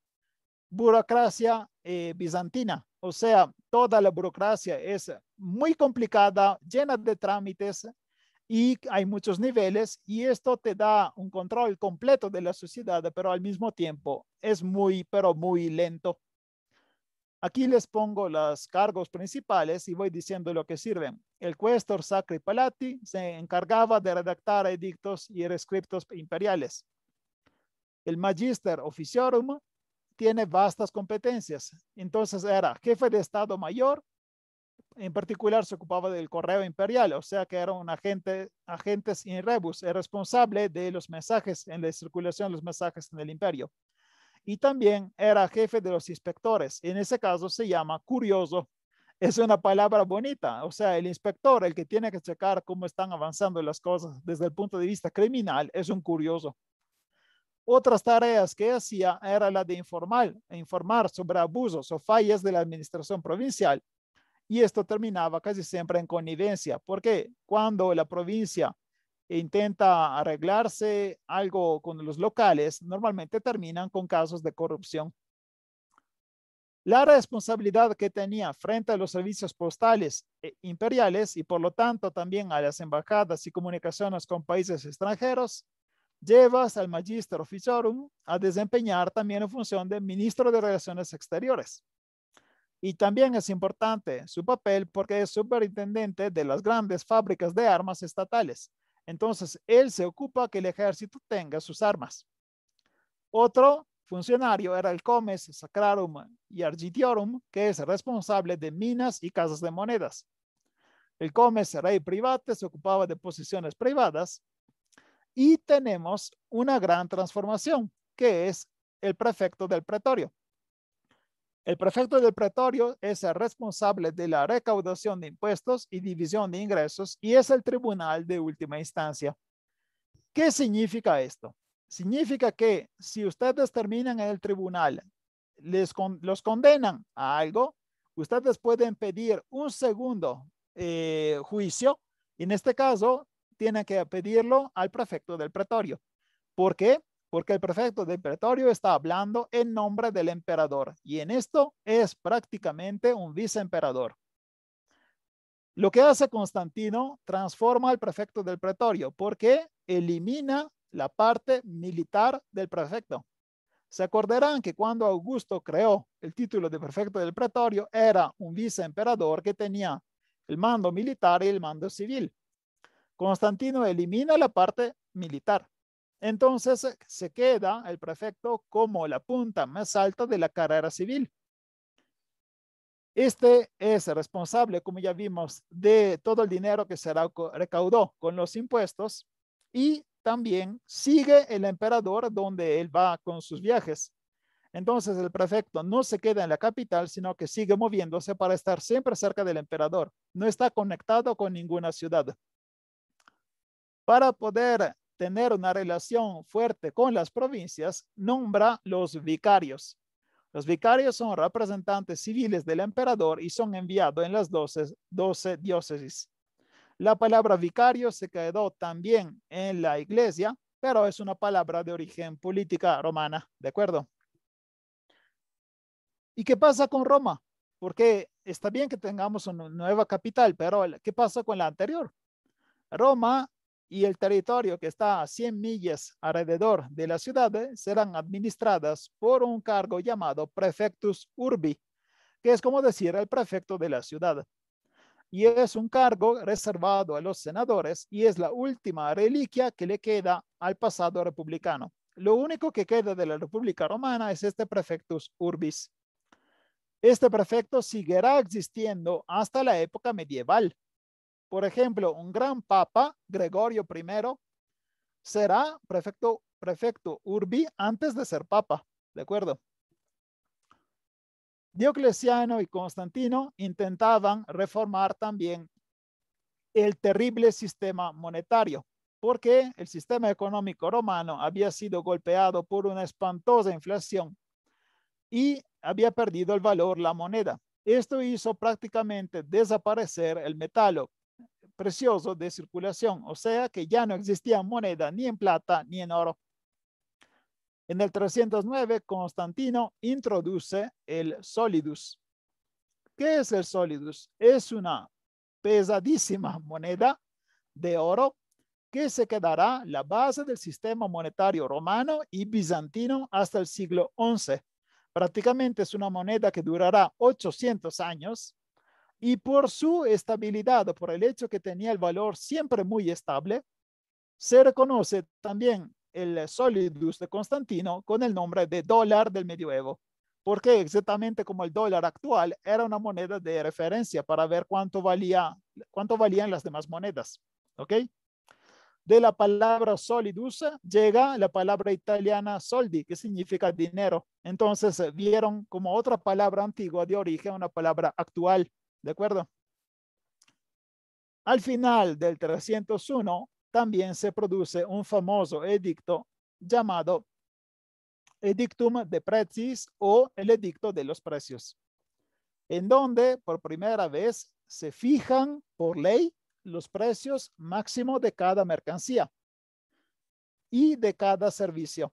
Speaker 1: burocracia bizantina. O sea, toda la burocracia es muy complicada, llena de trámites y hay muchos niveles y esto te da un control completo de la sociedad, pero al mismo tiempo es pero muy lento. Aquí les pongo los cargos principales y voy diciendo lo que sirven. El questor sacri palatii se encargaba de redactar edictos y rescriptos imperiales. El magister officiorum tiene vastas competencias. Entonces era jefe de Estado Mayor, en particular se ocupaba del correo imperial, o sea que era un agentes in rebus, el responsable de los mensajes, en la circulación de los mensajes en el imperio. Y también era jefe de los inspectores. En ese caso se llama curioso. Es una palabra bonita, o sea, el inspector, el que tiene que checar cómo están avanzando las cosas desde el punto de vista criminal, es un curioso. Otras tareas que hacía era la de informar sobre abusos o fallas de la administración provincial. Y esto terminaba casi siempre en connivencia, porque cuando la provincia intenta arreglarse algo con los locales, normalmente terminan con casos de corrupción. La responsabilidad que tenía frente a los servicios postales imperiales y por lo tanto también a las embajadas y comunicaciones con países extranjeros, llevas al Magister Officiorum a desempeñar también en función de ministro de Relaciones Exteriores. Y también es importante su papel porque es superintendente de las grandes fábricas de armas estatales. Entonces, él se ocupa que el ejército tenga sus armas. Otro funcionario era el Comes Sacrarum y Argitiorum, que es responsable de minas y casas de monedas. El Comes Rei Private se ocupaba de posiciones privadas. Y tenemos una gran transformación, que es el prefecto del pretorio. El prefecto del pretorio es el responsable de la recaudación de impuestos y división de ingresos y es el tribunal de última instancia. ¿Qué significa esto? Significa que si ustedes terminan en el tribunal, los condenan a algo, ustedes pueden pedir un segundo juicio. En este caso, tienen que pedirlo al prefecto del pretorio. ¿Por qué? Porque el prefecto del pretorio está hablando en nombre del emperador y en esto es prácticamente un viceemperador. Lo que hace Constantino transforma al prefecto del pretorio porque elimina la parte militar del prefecto. Se acordarán que cuando Augusto creó el título de prefecto del pretorio era un viceemperador que tenía el mando militar y el mando civil. Constantino elimina la parte militar. Entonces se queda el prefecto como la punta más alta de la carrera civil. Este es responsable, como ya vimos, de todo el dinero que se recaudó con los impuestos y también sigue el emperador donde él va con sus viajes. Entonces el prefecto no se queda en la capital, sino que sigue moviéndose para estar siempre cerca del emperador. No está conectado con ninguna ciudad. Para poder tener una relación fuerte con las provincias, nombra los vicarios. Los vicarios son representantes civiles del emperador y son enviados en las 12 diócesis. La palabra vicario se quedó también en la iglesia, pero es una palabra de origen política romana, ¿de acuerdo? ¿Y qué pasa con Roma? Porque está bien que tengamos una nueva capital, pero ¿qué pasa con la anterior? Roma y el territorio que está a 100 millas alrededor de la ciudad serán administradas por un cargo llamado prefectus urbi, que es como decir el prefecto de la ciudad. Y es un cargo reservado a los senadores y es la última reliquia que le queda al pasado republicano. Lo único que queda de la República Romana es este prefectus urbis. Este prefecto seguirá existiendo hasta la época medieval. Por ejemplo, un gran papa, Gregorio I, será prefecto urbi antes de ser papa, ¿de acuerdo? Diocleciano y Constantino intentaban reformar también el terrible sistema monetario, porque el sistema económico romano había sido golpeado por una espantosa inflación y había perdido el valor la moneda. Esto hizo prácticamente desaparecer el metal precioso de circulación, o sea que ya no existía moneda ni en plata ni en oro. En el 309, Constantino introduce el solidus. ¿Qué es el solidus? Es una pesadísima moneda de oro que se quedará la base del sistema monetario romano y bizantino hasta el siglo XI. Prácticamente es una moneda que durará 800 años y por su estabilidad, por el hecho que tenía el valor siempre muy estable, se reconoce también el solidus de Constantino con el nombre de dólar del medioevo, porque exactamente como el dólar actual era una moneda de referencia para ver cuánto valían las demás monedas. ¿Ok? De la palabra solidus llega la palabra italiana soldi, que significa dinero. Entonces vieron como otra palabra antigua de origen una palabra actual. ¿De acuerdo? Al final del 301 también se produce un famoso edicto llamado Edictum de Pretis o el Edicto de los Precios, en donde por primera vez se fijan por ley los precios máximos de cada mercancía y de cada servicio.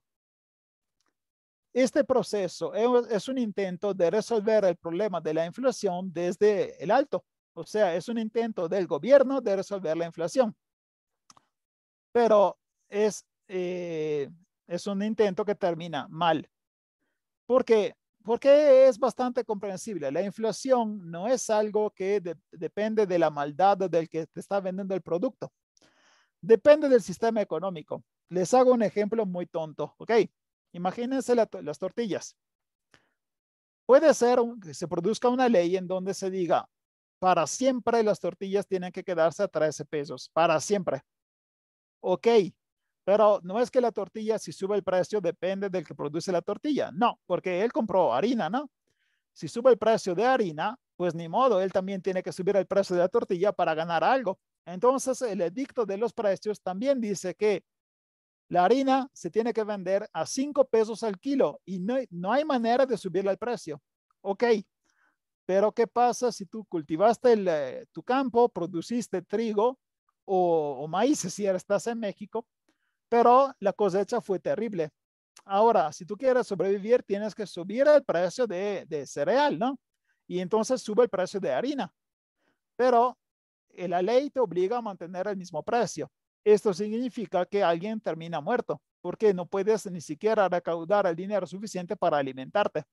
Speaker 1: Este proceso es un intento de resolver el problema de la inflación desde el alto. O sea, es un intento del gobierno de resolver la inflación. Pero es un intento que termina mal. ¿Por qué? Porque es bastante comprensible. La inflación no es algo que depende de la maldad del que te está vendiendo el producto. Depende del sistema económico. Les hago un ejemplo muy tonto, ¿ok? Imagínense las tortillas. Puede ser que se produzca una ley en donde se diga, para siempre las tortillas tienen que quedarse a 13 pesos, para siempre. Ok, pero no es que la tortilla, si sube el precio, depende del que produce la tortilla. No, porque él compró harina, ¿no? Si sube el precio de harina, pues ni modo, él también tiene que subir el precio de la tortilla para ganar algo. Entonces, el edicto de los precios también dice que la harina se tiene que vender a 5 pesos al kilo y no hay manera de subirle el precio. Ok, pero ¿qué pasa si tú cultivaste tu campo, produciste trigo o maíz si estás en México, pero la cosecha fue terrible? Ahora, si tú quieres sobrevivir, tienes que subir el precio de cereal, ¿no? Y entonces sube el precio de harina. Pero la ley te obliga a mantener el mismo precio. Esto significa que alguien termina muerto porque no puedes ni siquiera recaudar el dinero suficiente para alimentarte.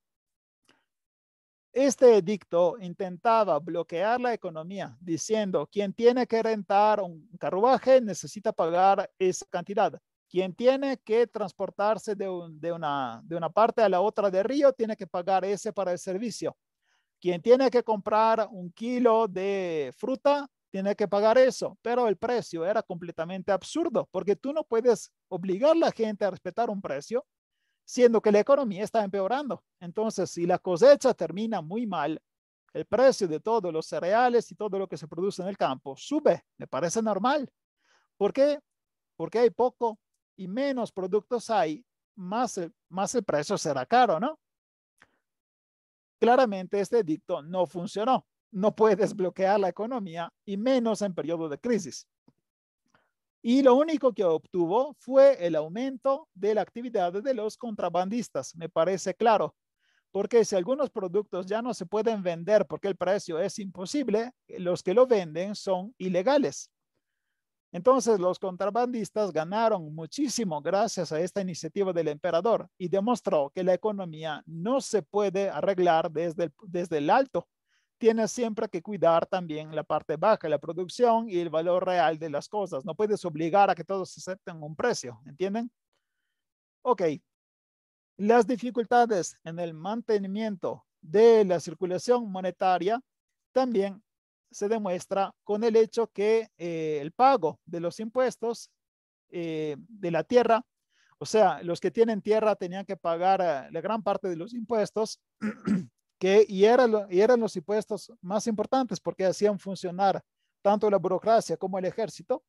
Speaker 1: Este edicto intentaba bloquear la economía diciendo quien tiene que rentar un carruaje necesita pagar esa cantidad. Quien tiene que transportarse de una parte a la otra del río tiene que pagar ese para el servicio. Quien tiene que comprar 1 kilo de fruta, tiene que pagar eso, pero el precio era completamente absurdo, porque tú no puedes obligar a la gente a respetar un precio, siendo que la economía está empeorando. Entonces, si la cosecha termina muy mal, el precio de todos los cereales y todo lo que se produce en el campo sube. Me parece normal. ¿Por qué? Porque hay poco y menos productos hay, más el precio será caro, ¿no? Claramente este edicto no funcionó. No puedes bloquear la economía y menos en periodo de crisis. Y lo único que obtuvo fue el aumento de la actividad de los contrabandistas. Me parece claro, porque si algunos productos ya no se pueden vender porque el precio es imposible, los que lo venden son ilegales. Entonces los contrabandistas ganaron muchísimo gracias a esta iniciativa del emperador y demostró que la economía no se puede arreglar desde el alto. Tienes siempre que cuidar también la parte baja, la producción y el valor real de las cosas. No puedes obligar a que todos acepten un precio, ¿entienden? Ok, las dificultades en el mantenimiento de la circulación monetaria también se demuestra con el hecho que el pago de los impuestos de la tierra, o sea, los que tienen tierra tenían que pagar la gran parte de los impuestos y eran los impuestos más importantes porque hacían funcionar tanto la burocracia como el ejército.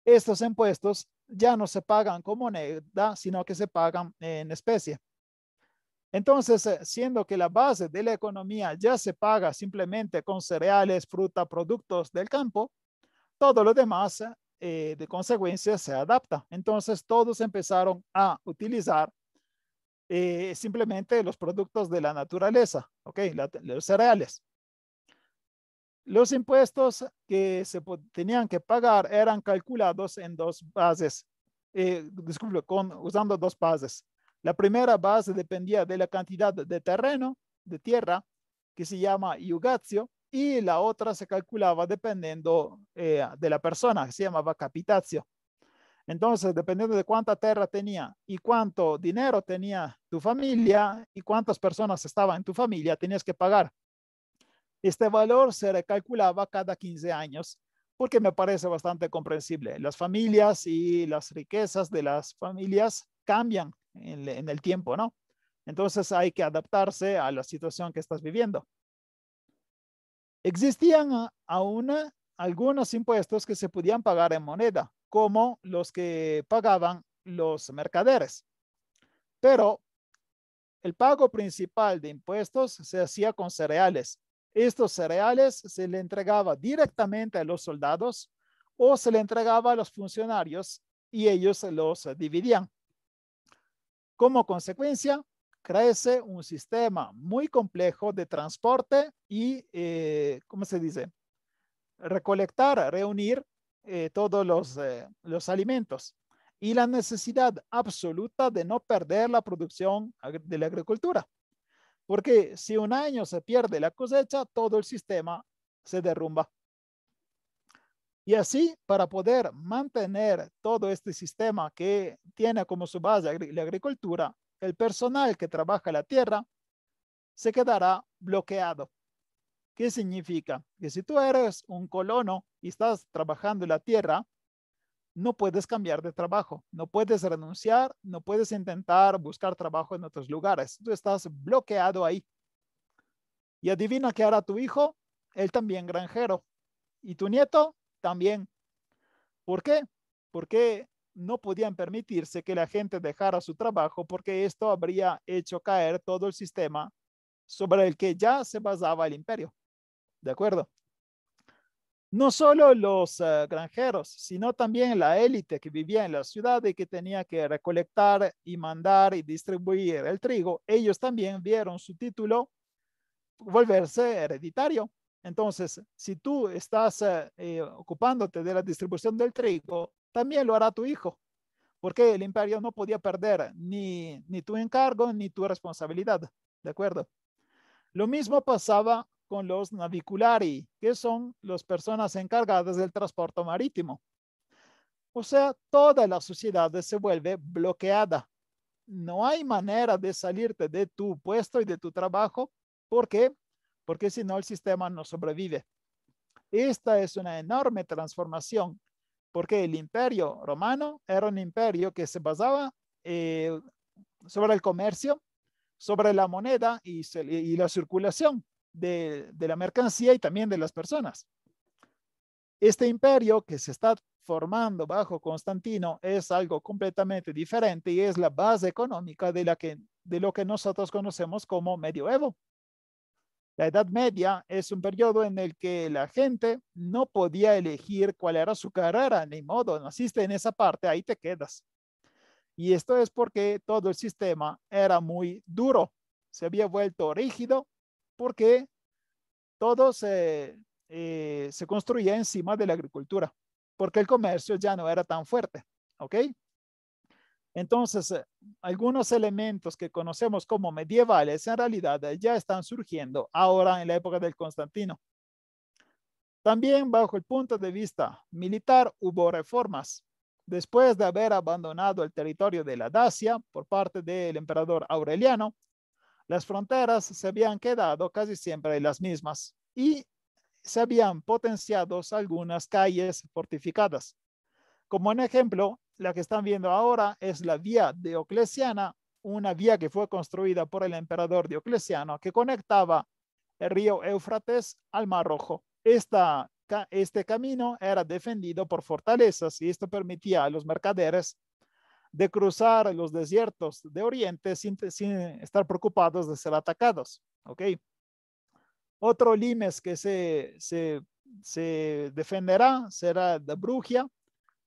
Speaker 1: Estos impuestos ya no se pagan con moneda, sino que se pagan en especie. Entonces, siendo que la base de la economía ya se paga simplemente con cereales, fruta, productos del campo, todo lo demás de consecuencia se adapta. Entonces, todos empezaron a utilizar simplemente los productos de la naturaleza, ¿ok? Los cereales. Los impuestos que se tenían que pagar eran calculados en 2 bases, disculpe, usando 2 bases. La primera base dependía de la cantidad de terreno, de tierra, que se llama iugatio, y la otra se calculaba dependiendo de la persona, que se llamaba capitatio. Entonces, dependiendo de cuánta tierra tenía y cuánto dinero tenía tu familia y cuántas personas estaban en tu familia, tenías que pagar. Este valor se recalculaba cada 15 años porque me parece bastante comprensible. Las familias y las riquezas de las familias cambian en el tiempo, ¿no? Entonces hay que adaptarse a la situación que estás viviendo. Existían aún algunos impuestos que se podían pagar en moneda, como los que pagaban los mercaderes. Pero el pago principal de impuestos se hacía con cereales. Estos cereales se le entregaba directamente a los soldados o se le entregaba a los funcionarios y ellos los dividían. Como consecuencia, crece un sistema muy complejo de transporte y, ¿cómo se dice? Recolectar, reunir todos los alimentos y la necesidad absoluta de no perder la producción de la agricultura. Porque si un año se pierde la cosecha, todo el sistema se derrumba. Y así, para poder mantener todo este sistema que tiene como su base la agricultura, el personal que trabaja la tierra se quedará bloqueado. ¿Qué significa? Que si tú eres un colono y estás trabajando en la tierra, no puedes cambiar de trabajo, no puedes renunciar, no puedes intentar buscar trabajo en otros lugares. Tú estás bloqueado ahí. Y adivina qué hará tu hijo, él también granjero. Y tu nieto también. ¿Por qué? Porque no podían permitirse que la gente dejara su trabajo porque esto habría hecho caer todo el sistema sobre el que ya se basaba el imperio. ¿De acuerdo? No solo los granjeros, sino también la élite que vivía en la ciudad y que tenía que recolectar y mandar y distribuir el trigo, ellos también vieron su título volverse hereditario. Entonces, si tú estás ocupándote de la distribución del trigo, también lo hará tu hijo, porque el imperio no podía perder ni tu encargo ni tu responsabilidad. ¿De acuerdo? Lo mismo pasaba con los naviculari, que son las personas encargadas del transporte marítimo. O sea, toda la sociedad se vuelve bloqueada. No hay manera de salirte de tu puesto y de tu trabajo ¿Por qué? Porque si no, el sistema no sobrevive. Esta es una enorme transformación, porque el imperio romano era un imperio que se basaba sobre el comercio, sobre la moneda y la circulación de la mercancía y también de las personas. Este imperio que se está formando bajo Constantino es algo completamente diferente y es la base económica de lo que nosotros conocemos como medioevo. La Edad Media es un periodo en el que la gente no podía elegir cuál era su carrera, ni modo, naciste en esa parte, ahí te quedas. Y esto es porque todo el sistema era muy duro, se había vuelto rígido porque todo se construía encima de la agricultura, porque el comercio ya no era tan fuerte, ¿ok? Entonces, algunos elementos que conocemos como medievales en realidad ya están surgiendo ahora en la época del Constantino. También bajo el punto de vista militar hubo reformas. Después de haber abandonado el territorio de la Dacia por parte del emperador Aureliano, las fronteras se habían quedado casi siempre las mismas y se habían potenciado algunas calles fortificadas. Como un ejemplo, la que están viendo ahora es la vía Diocleciana, una vía que fue construida por el emperador Diocleciano que conectaba el río Éufrates al Mar Rojo. Este camino era defendido por fortalezas y esto permitía a los mercaderes de cruzar los desiertos de Oriente sin estar preocupados de ser atacados. ¿Ok? Otro limes que se defenderá será de Brugia,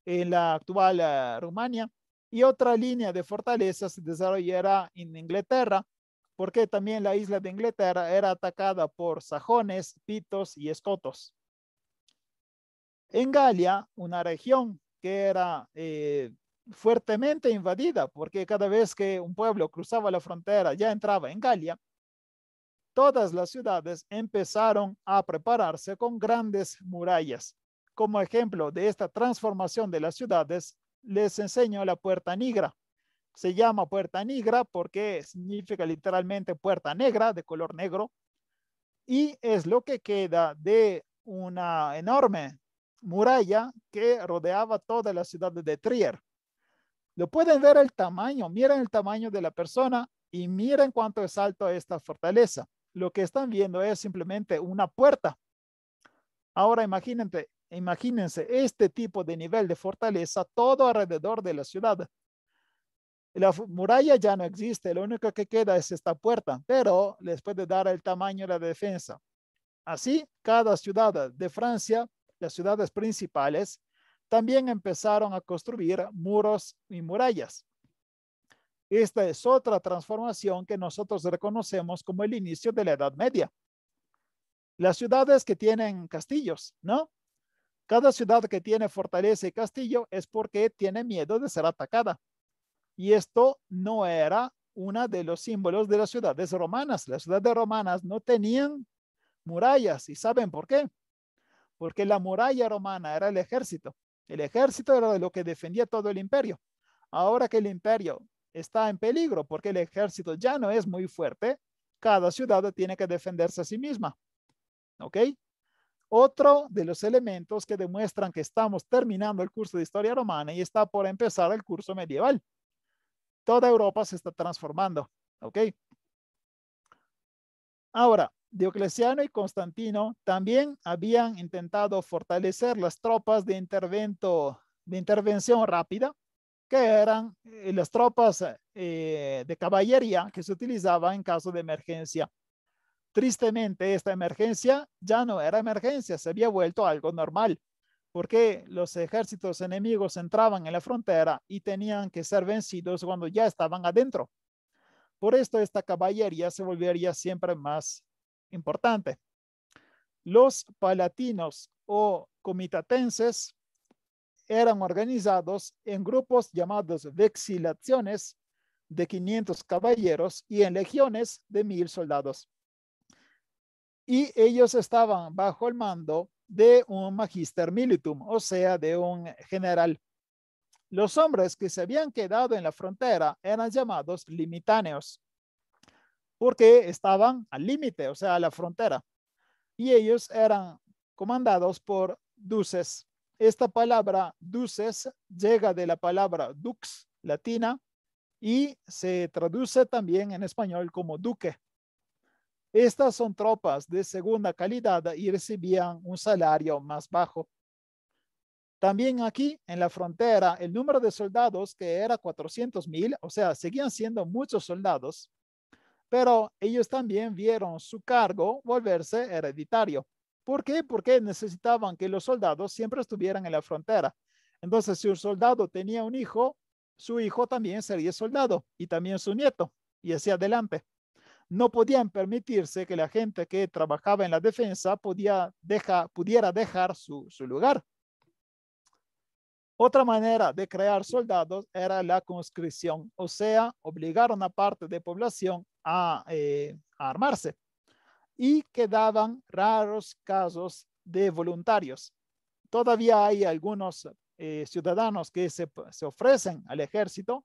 Speaker 1: en la actual Rumania, y otra línea de fortalezas se desarrollará en Inglaterra, porque también la isla de Inglaterra era atacada por sajones, pitos y escotos. En Galia, una región que era fuertemente invadida, porque cada vez que un pueblo cruzaba la frontera ya entraba en Galia, todas las ciudades empezaron a prepararse con grandes murallas. Como ejemplo de esta transformación de las ciudades, les enseño la Puerta Negra. Se llama Puerta Negra porque significa literalmente puerta negra, de color negro, y es lo que queda de una enorme muralla que rodeaba toda la ciudad de Trier. Lo pueden ver el tamaño, miren el tamaño de la persona y miren cuánto es alto esta fortaleza. Lo que están viendo es simplemente una puerta. Ahora imagínense este tipo de nivel de fortaleza todo alrededor de la ciudad. La muralla ya no existe, lo único que queda es esta puerta, pero les puede dar el tamaño de la defensa. Así, cada ciudad de Francia, las ciudades principales, también empezaron a construir muros y murallas. Esta es otra transformación que nosotros reconocemos como el inicio de la Edad Media. Las ciudades que tienen castillos, ¿no? Cada ciudad que tiene fortaleza y castillo es porque tiene miedo de ser atacada. Y esto no era uno de los símbolos de las ciudades romanas. Las ciudades romanas no tenían murallas. ¿Y saben por qué? Porque la muralla romana era el ejército. El ejército era lo que defendía todo el imperio. Ahora que el imperio está en peligro porque el ejército ya no es muy fuerte, cada ciudad tiene que defenderse a sí misma. ¿Ok? Otro de los elementos que demuestran que estamos terminando el curso de historia romana y está por empezar el curso medieval. Toda Europa se está transformando. ¿Ok? Ahora, Diocleciano y Constantino también habían intentado fortalecer las tropas de intervención rápida, que eran las tropas de caballería que se utilizaban en caso de emergencia. Tristemente, esta emergencia ya no era emergencia, se había vuelto algo normal, porque los ejércitos enemigos entraban en la frontera y tenían que ser vencidos cuando ya estaban adentro. Por esto, esta caballería se volvería siempre más importante. Los palatinos o comitatenses eran organizados en grupos llamados vexilaciones de 500 caballeros y en legiones de 1000 soldados. Y ellos estaban bajo el mando de un magister militum, o sea, de un general. Los hombres que se habían quedado en la frontera eran llamados limitáneos. porque estaban al límite, o sea, a la frontera. Y ellos eran comandados por duces. Esta palabra duces llega de la palabra dux latina y se traduce también en español como duque. Estas son tropas de segunda calidad y recibían un salario más bajo. También aquí en la frontera, el número de soldados que era 400,000, o sea, seguían siendo muchos soldados, pero ellos también vieron su cargo volverse hereditario. ¿Por qué? Porque necesitaban que los soldados siempre estuvieran en la frontera. Entonces, si un soldado tenía un hijo, su hijo también sería soldado y también su nieto, y así adelante. No podían permitirse que la gente que trabajaba en la defensa pudiera dejar su lugar. Otra manera de crear soldados era la conscripción, o sea, obligar a una parte de población a armarse. Y quedaban raros casos de voluntarios. Todavía hay algunos ciudadanos que se ofrecen al ejército,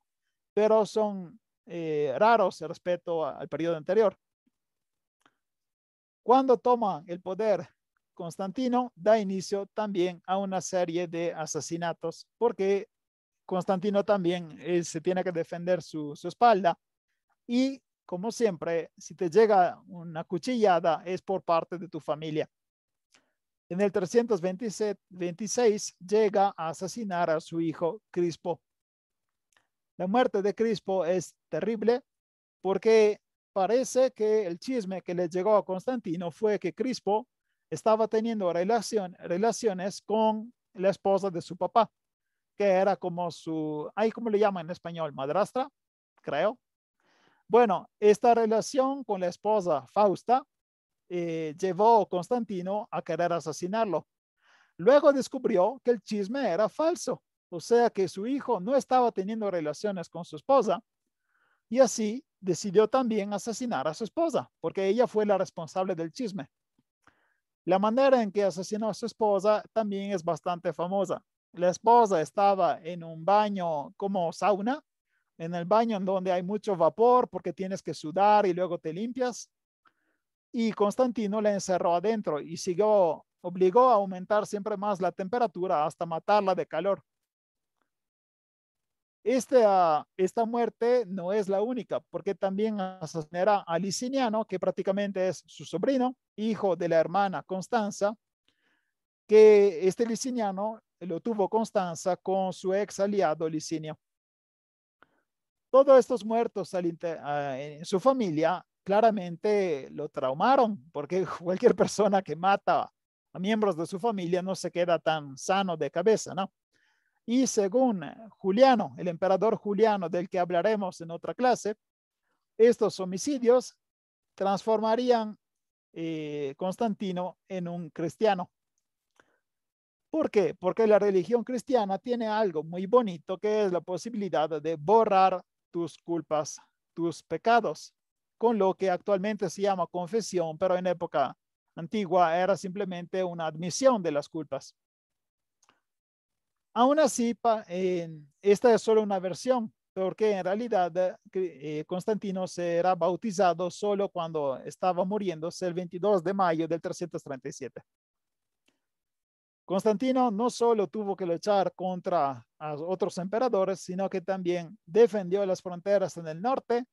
Speaker 1: pero son raros respecto al periodo anterior. Cuando toma el poder Constantino, da inicio también a una serie de asesinatos, porque Constantino también se tiene que defender su espalda y, como siempre, si te llega una cuchillada es por parte de tu familia. En el 326 llega a asesinar a su hijo Crispo. La muerte de Crispo es terrible porque parece que el chisme que le llegó a Constantino fue que Crispo estaba teniendo relaciones con la esposa de su papá, que era como su, ahí como le llaman en español, madrastra, creo. Bueno, esta relación con la esposa Fausta llevó a Constantino a querer asesinarlo. Luego descubrió que el chisme era falso, o sea que su hijo no estaba teniendo relaciones con su esposa y así decidió también asesinar a su esposa, porque ella fue la responsable del chisme. La manera en que asesinó a su esposa también es bastante famosa. La esposa estaba en un baño como sauna, en el baño en donde hay mucho vapor porque tienes que sudar y luego te limpias. Y Constantino la encerró adentro y obligó a aumentar siempre más la temperatura hasta matarla de calor. Esta muerte no es la única, porque también asesinará a Liciniano, que prácticamente es su sobrino, hijo de la hermana Constanza, que este Liciniano lo tuvo Constanza con su ex aliado Licinio. Todos estos muertos en su familia claramente lo traumaron, porque cualquier persona que mata a miembros de su familia no se queda tan sano de cabeza, ¿no? Y según Juliano, el emperador Juliano, del que hablaremos en otra clase, estos homicidios transformarían Constantino en un cristiano. ¿Por qué? Porque la religión cristiana tiene algo muy bonito que es la posibilidad de borrar tus culpas, tus pecados, con lo que actualmente se llama confesión, pero en época antigua era simplemente una admisión de las culpas. Aún así, esta es solo una versión, porque en realidad Constantino será bautizado solo cuando estaba muriéndose el 22 de mayo del 337. Constantino no solo tuvo que luchar contra otros emperadores, sino que también defendió las fronteras en el norte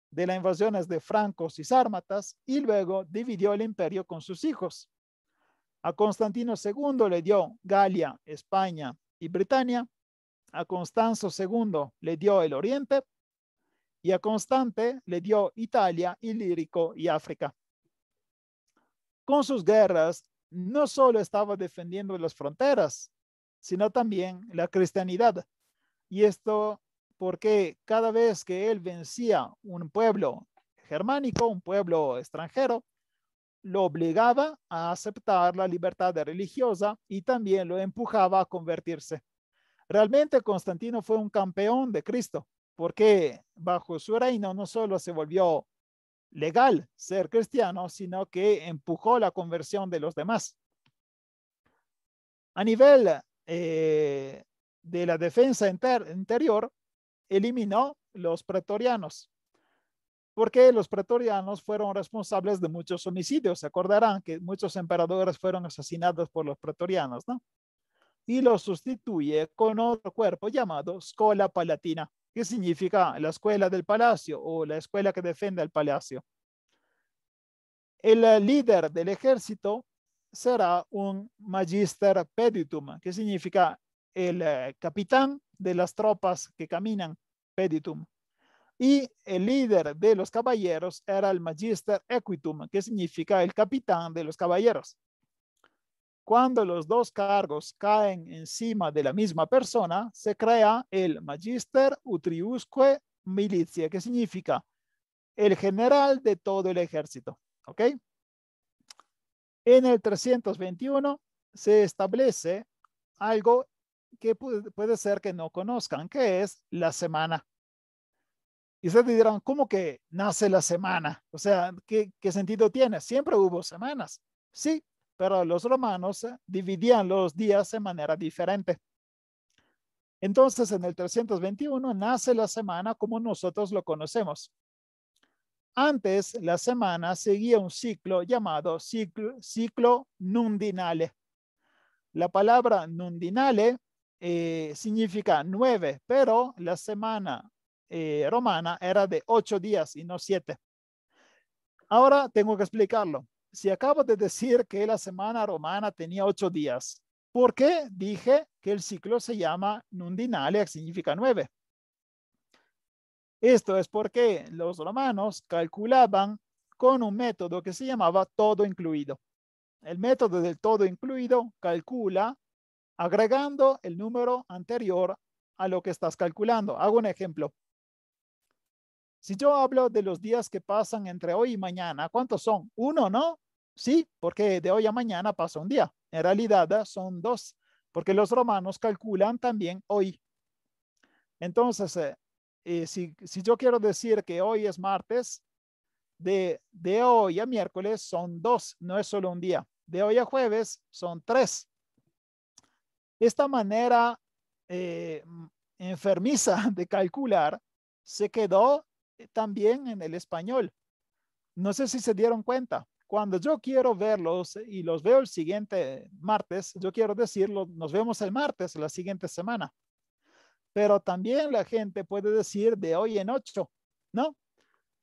Speaker 1: de las invasiones de francos y sármatas y luego dividió el imperio con sus hijos. A Constantino II le dio Galia, España y Britania. A Constanzo II le dio el Oriente y a Constante le dio Italia, Ilírico y África. Con sus guerras, no solo estaba defendiendo las fronteras, sino también la cristianidad. Y esto porque cada vez que él vencía un pueblo germánico, un pueblo extranjero, lo obligaba a aceptar la libertad religiosa y también lo empujaba a convertirse. Realmente Constantino fue un campeón de Cristo, porque bajo su reino no solo se volvió legal ser cristiano, sino que empujó la conversión de los demás. A nivel de la defensa interior, eliminó los pretorianos. porque los pretorianos fueron responsables de muchos homicidios. Se acordarán que muchos emperadores fueron asesinados por los pretorianos, ¿no? Y lo sustituye con otro cuerpo llamado Scola Palatina, que significa la escuela del palacio o la escuela que defiende el palacio. El líder del ejército será un magister peditum, que significa el capitán de las tropas que caminan, peditum. Y el líder de los caballeros era el magister equitum, que significa el capitán de los caballeros. Cuando los dos cargos caen encima de la misma persona, se crea el magister utriusque militia, que significa el general de todo el ejército. ¿Ok? En el 321 se establece algo que puede ser que no conozcan, que es la semana. Y ustedes dirán, ¿cómo que nace la semana? O sea, ¿qué sentido tiene? Siempre hubo semanas. Sí, pero los romanos dividían los días de manera diferente. Entonces, en el 321 nace la semana como nosotros lo conocemos. Antes, la semana seguía un ciclo llamado ciclo nundinale. La palabra nundinale significa 9, pero la semana romana era de 8 días y no 7. Ahora tengo que explicarlo. Si acabo de decir que la semana romana tenía 8 días, ¿por qué dije que el ciclo se llama nundinale, que significa 9? Esto es porque los romanos calculaban con un método que se llamaba todo incluido. El método del todo incluido calcula agregando el número anterior a lo que estás calculando. Hago un ejemplo. Si yo hablo de los días que pasan entre hoy y mañana, ¿cuántos son? Uno, ¿no? Sí, porque de hoy a mañana pasa un día. En realidad son 2, porque los romanos calculan también hoy. Entonces, si yo quiero decir que hoy es martes, de hoy a miércoles son 2, no es solo un día. De hoy a jueves son 3. Esta manera enfermiza de calcular se quedó también en el español. No sé si se dieron cuenta. Cuando yo quiero verlos y los veo el siguiente martes, yo quiero decirlo, nos vemos el martes, la siguiente semana. Pero también la gente puede decir de hoy en 8, ¿no?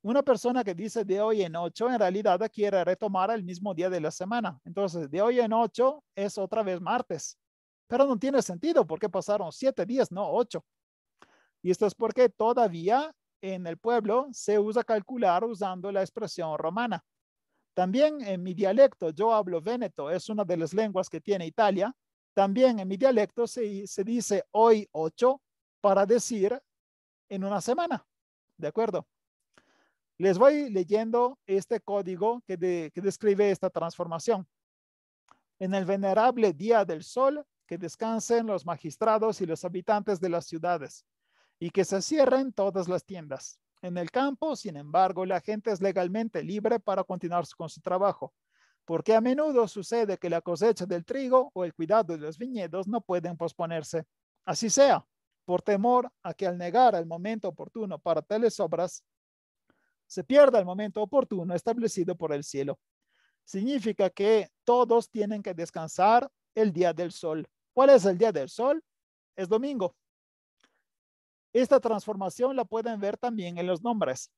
Speaker 1: Una persona que dice de hoy en 8 en realidad quiere retomar el mismo día de la semana. Entonces, de hoy en 8 es otra vez martes. Pero no tiene sentido porque pasaron 7 días, no 8. Y esto es porque todavía en el pueblo se usa calcular usando la expresión romana. También en mi dialecto, yo hablo véneto, es una de las lenguas que tiene Italia. También en mi dialecto se dice hoy 8 para decir en una semana. ¿De acuerdo? Les voy leyendo este código que describe esta transformación. En el venerable día del sol, que descansen los magistrados y los habitantes de las ciudades, y que se cierren todas las tiendas. En el campo, sin embargo, la gente es legalmente libre para continuar con su trabajo, porque a menudo sucede que la cosecha del trigo o el cuidado de los viñedos no pueden posponerse. Así sea, por temor a que al negar el momento oportuno para tales obras, se pierda el momento oportuno establecido por el cielo. Significa que todos tienen que descansar el día del sol. ¿Cuál es el día del sol? Es domingo. Esta transformación la pueden ver también en los nombres.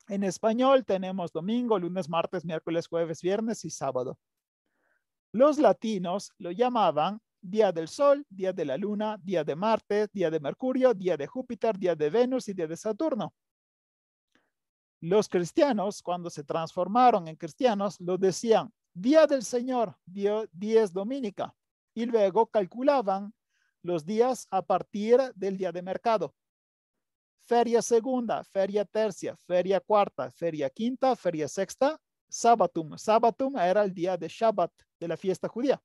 Speaker 1: En español tenemos domingo, lunes, martes, miércoles, jueves, viernes y sábado. Los latinos lo llamaban día del sol, día de la luna, día de Marte, día de Mercurio, día de Júpiter, día de Venus y día de Saturno. Los cristianos, cuando se transformaron en cristianos, lo decían día del Señor, dies dominica, y luego calculaban los días a partir del día de mercado. Feria segunda, feria tercia, feria cuarta, feria quinta, feria sexta, Sabbatum. Sabbatum era el día de Shabbat, de la fiesta judía.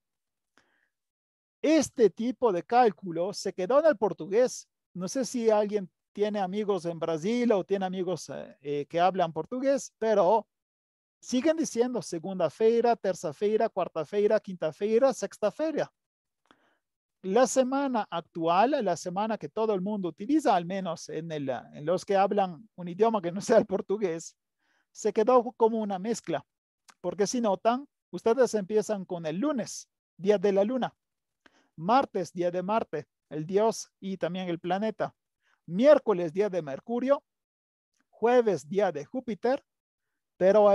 Speaker 1: Este tipo de cálculo se quedó en el portugués. No sé si alguien tiene amigos en Brasil o tiene amigos que hablan portugués, pero siguen diciendo segunda-feira, terça-feira, quarta-feira, quinta-feira, sexta-feira. La semana actual, la semana que todo el mundo utiliza, al menos en los que hablan un idioma que no sea el portugués, se quedó como una mezcla, porque si notan, ustedes empiezan con el lunes, día de la luna, martes, día de Marte, el dios y también el planeta, miércoles, día de Mercurio, jueves, día de Júpiter, pero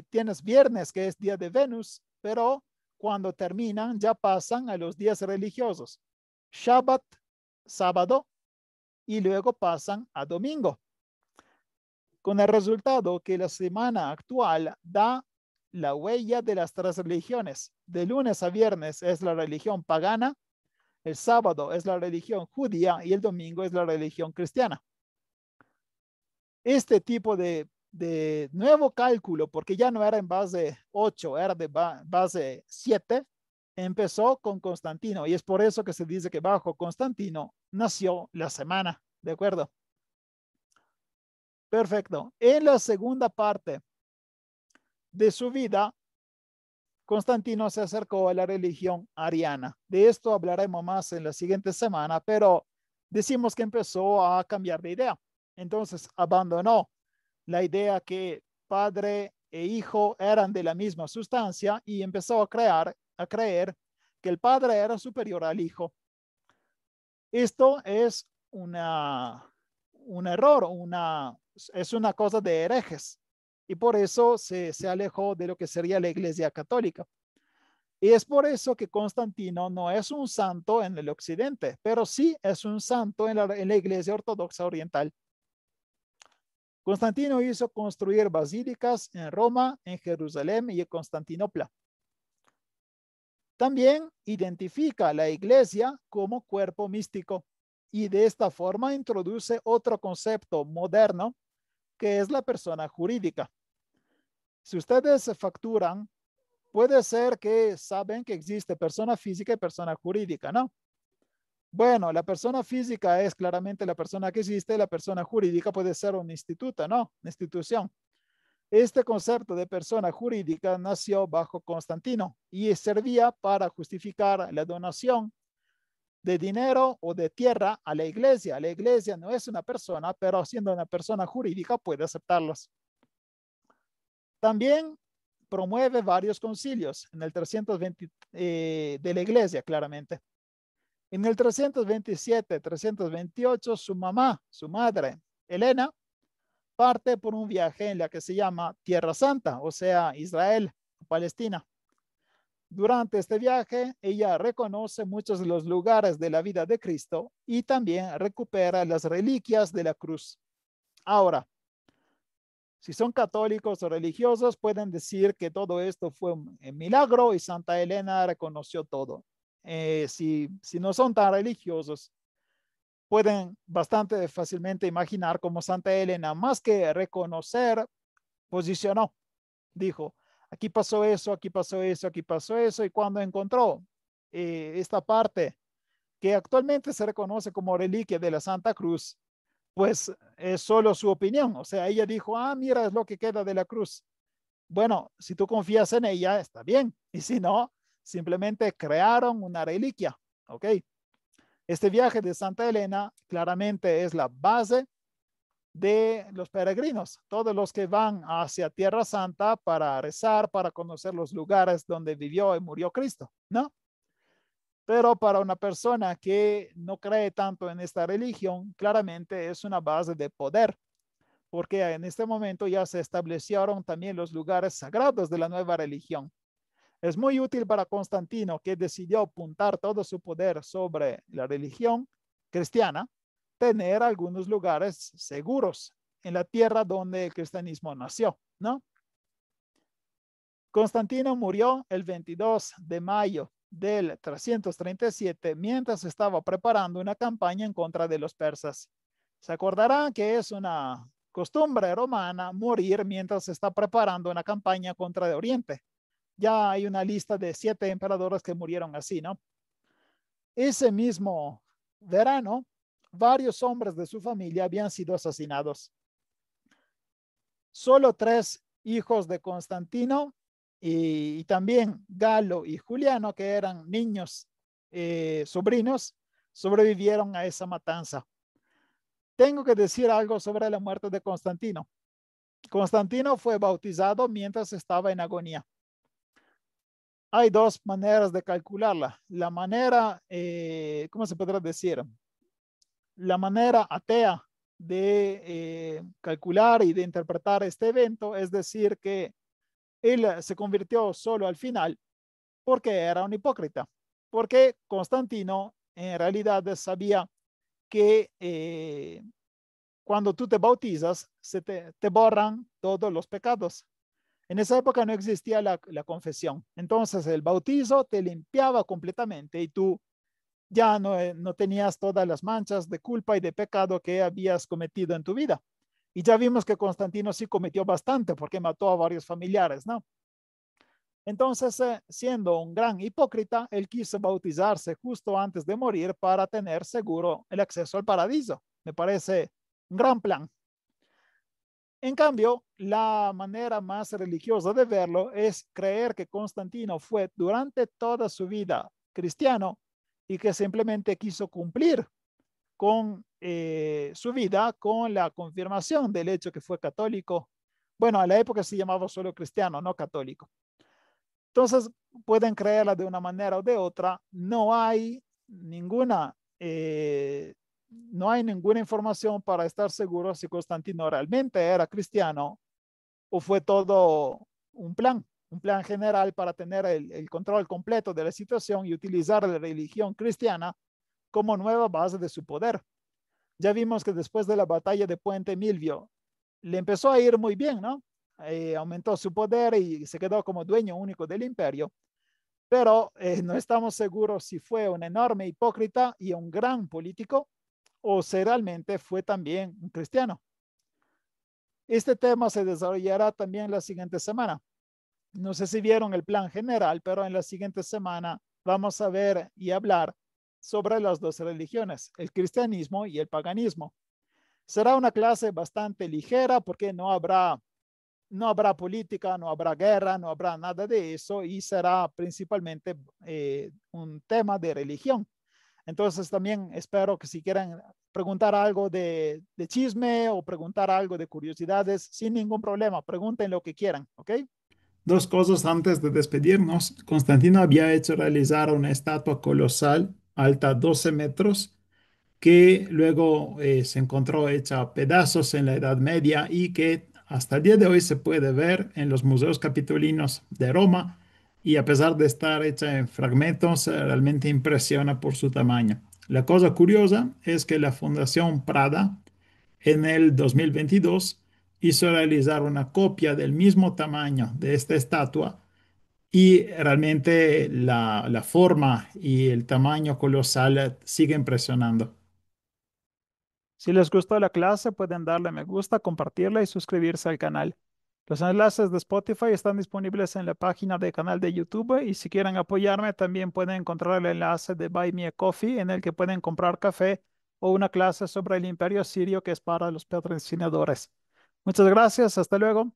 Speaker 1: tienes viernes, que es día de Venus, pero cuando terminan ya pasan a los días religiosos, Shabbat, sábado, y luego pasan a domingo, con el resultado que la semana actual da la huella de las tres religiones. De lunes a viernes es la religión pagana, el sábado es la religión judía y el domingo es la religión cristiana. Este tipo de nuevo cálculo, porque ya no era en base 8, era de base 7, empezó con Constantino y es por eso que se dice que bajo Constantino nació la semana, ¿de acuerdo? Perfecto. En la segunda parte de su vida, Constantino se acercó a la religión ariana. De esto hablaremos más en la siguiente semana, pero decimos que empezó a cambiar de idea. Entonces abandonó la idea que padre e hijo eran de la misma sustancia y empezó a creer que el padre era superior al hijo. Esto es un error, es una cosa de herejes y por eso se alejó de lo que sería la Iglesia Católica. Y es por eso que Constantino no es un santo en el occidente, pero sí es un santo en la Iglesia Ortodoxa Oriental. Constantino hizo construir basílicas en Roma, en Jerusalén y en Constantinopla. También identifica a la iglesia como cuerpo místico y de esta forma introduce otro concepto moderno que es la persona jurídica. Si ustedes facturan, puede ser que saben que existe persona física y persona jurídica, ¿no? Bueno, la persona física es claramente la persona que existe, la persona jurídica puede ser un instituto, ¿no? Una institución. Este concepto de persona jurídica nació bajo Constantino y servía para justificar la donación de dinero o de tierra a la iglesia. La iglesia no es una persona, pero siendo una persona jurídica puede aceptarlos. También promueve varios concilios en el 320 de la iglesia, claramente. En el 327, 328, su mamá, su madre, Elena, parte por un viaje en la que se llama Tierra Santa, o sea, Israel, Palestina. Durante este viaje, ella reconoce muchos de los lugares de la vida de Cristo y también recupera las reliquias de la cruz. Ahora, si son católicos o religiosos, pueden decir que todo esto fue un milagro y Santa Elena reconoció todo. Si no son tan religiosos, pueden bastante fácilmente imaginar cómo Santa Elena, más que reconocer, posicionó, dijo, aquí pasó eso, aquí pasó eso, aquí pasó eso, y cuando encontró esta parte que actualmente se reconoce como reliquia de la Santa Cruz, pues es solo su opinión. O sea, ella dijo, ah, mira, es lo que queda de la cruz. Bueno, si tú confías en ella, está bien. Y si no, simplemente crearon una reliquia. ¿Ok? Este viaje de Santa Elena claramente es la base de los peregrinos, todos los que van hacia Tierra Santa para rezar, para conocer los lugares donde vivió y murió Cristo, ¿no? Pero para una persona que no cree tanto en esta religión, claramente es una base de poder, porque en este momento ya se establecieron también los lugares sagrados de la nueva religión. Es muy útil para Constantino, que decidió apuntar todo su poder sobre la religión cristiana, tener algunos lugares seguros en la tierra donde el cristianismo nació, ¿no? Constantino murió el 22 de mayo del 337 mientras estaba preparando una campaña en contra de los persas. Se acordarán que es una costumbre romana morir mientras se está preparando una campaña contra de Oriente. Ya hay una lista de 7 emperadores que murieron así, ¿no? Ese mismo verano, varios hombres de su familia habían sido asesinados. Solo 3 hijos de Constantino y también Galo y Juliano, que eran niños sobrinos sobrevivieron a esa matanza. Tengo que decir algo sobre la muerte de Constantino. Constantino fue bautizado mientras estaba en agonía. Hay dos maneras de calcularla. La manera, ¿cómo se podrá decir? La manera atea de calcular y de interpretar este evento es decir que él se convirtió solo al final porque era un hipócrita, porque Constantino en realidad sabía que cuando tú te bautizas te borran todos los pecados. En esa época no existía la confesión, entonces el bautizo te limpiaba completamente y tú ya no tenías todas las manchas de culpa y de pecado que habías cometido en tu vida. Y ya vimos que Constantino sí cometió bastante porque mató a varios familiares, ¿no? Entonces, siendo un gran hipócrita, él quiso bautizarse justo antes de morir para tener seguro el acceso al paraíso. Me parece un gran plan. En cambio, la manera más religiosa de verlo es creer que Constantino fue durante toda su vida cristiano y que simplemente quiso cumplir con su vida con la confirmación del hecho que fue católico. Bueno, a la época se llamaba solo cristiano, no católico. Entonces, pueden creerla de una manera o de otra. No hay ninguna información para estar seguro si Constantino realmente era cristiano o fue todo un plan general para tener el control completo de la situación y utilizar la religión cristiana como nueva base de su poder. Ya vimos que después de la batalla de Puente Milvio le empezó a ir muy bien, ¿no? Aumentó su poder y se quedó como dueño único del imperio, pero no estamos seguros si fue un enorme hipócrita y un gran político o si realmente fue también un cristiano. Este tema se desarrollará también la siguiente semana. No sé si vieron el plan general, pero en la siguiente semana vamos a ver y hablar sobre las dos religiones, el cristianismo y el paganismo. Será una clase bastante ligera porque no habrá política, no habrá guerra, no habrá nada de eso y será principalmente un tema de religión. Entonces también espero que si quieren preguntar algo de chisme o preguntar algo de curiosidades, sin ningún problema, pregunten lo que quieran, ¿ok?
Speaker 2: Dos cosas antes de despedirnos. Constantino había hecho realizar una estatua colosal, alta 12 metros, que luego se encontró hecha a pedazos en la Edad Media y que hasta el día de hoy se puede ver en los museos capitolinos de Roma y a pesar de estar hecha en fragmentos, realmente impresiona por su tamaño. La cosa curiosa es que la Fundación Prada en el 2022 hizo realizar una copia del mismo tamaño de esta estatua y realmente la forma y el tamaño colosal sigue impresionando.
Speaker 1: Si les gustó la clase, pueden darle me gusta, compartirla y suscribirse al canal. Los enlaces de Spotify están disponibles en la página del canal de YouTube y si quieren apoyarme también pueden encontrar el enlace de Buy Me a Coffee en el que pueden comprar café o una clase sobre el imperio sirio que es para los patrocinadores. Muchas gracias, hasta luego.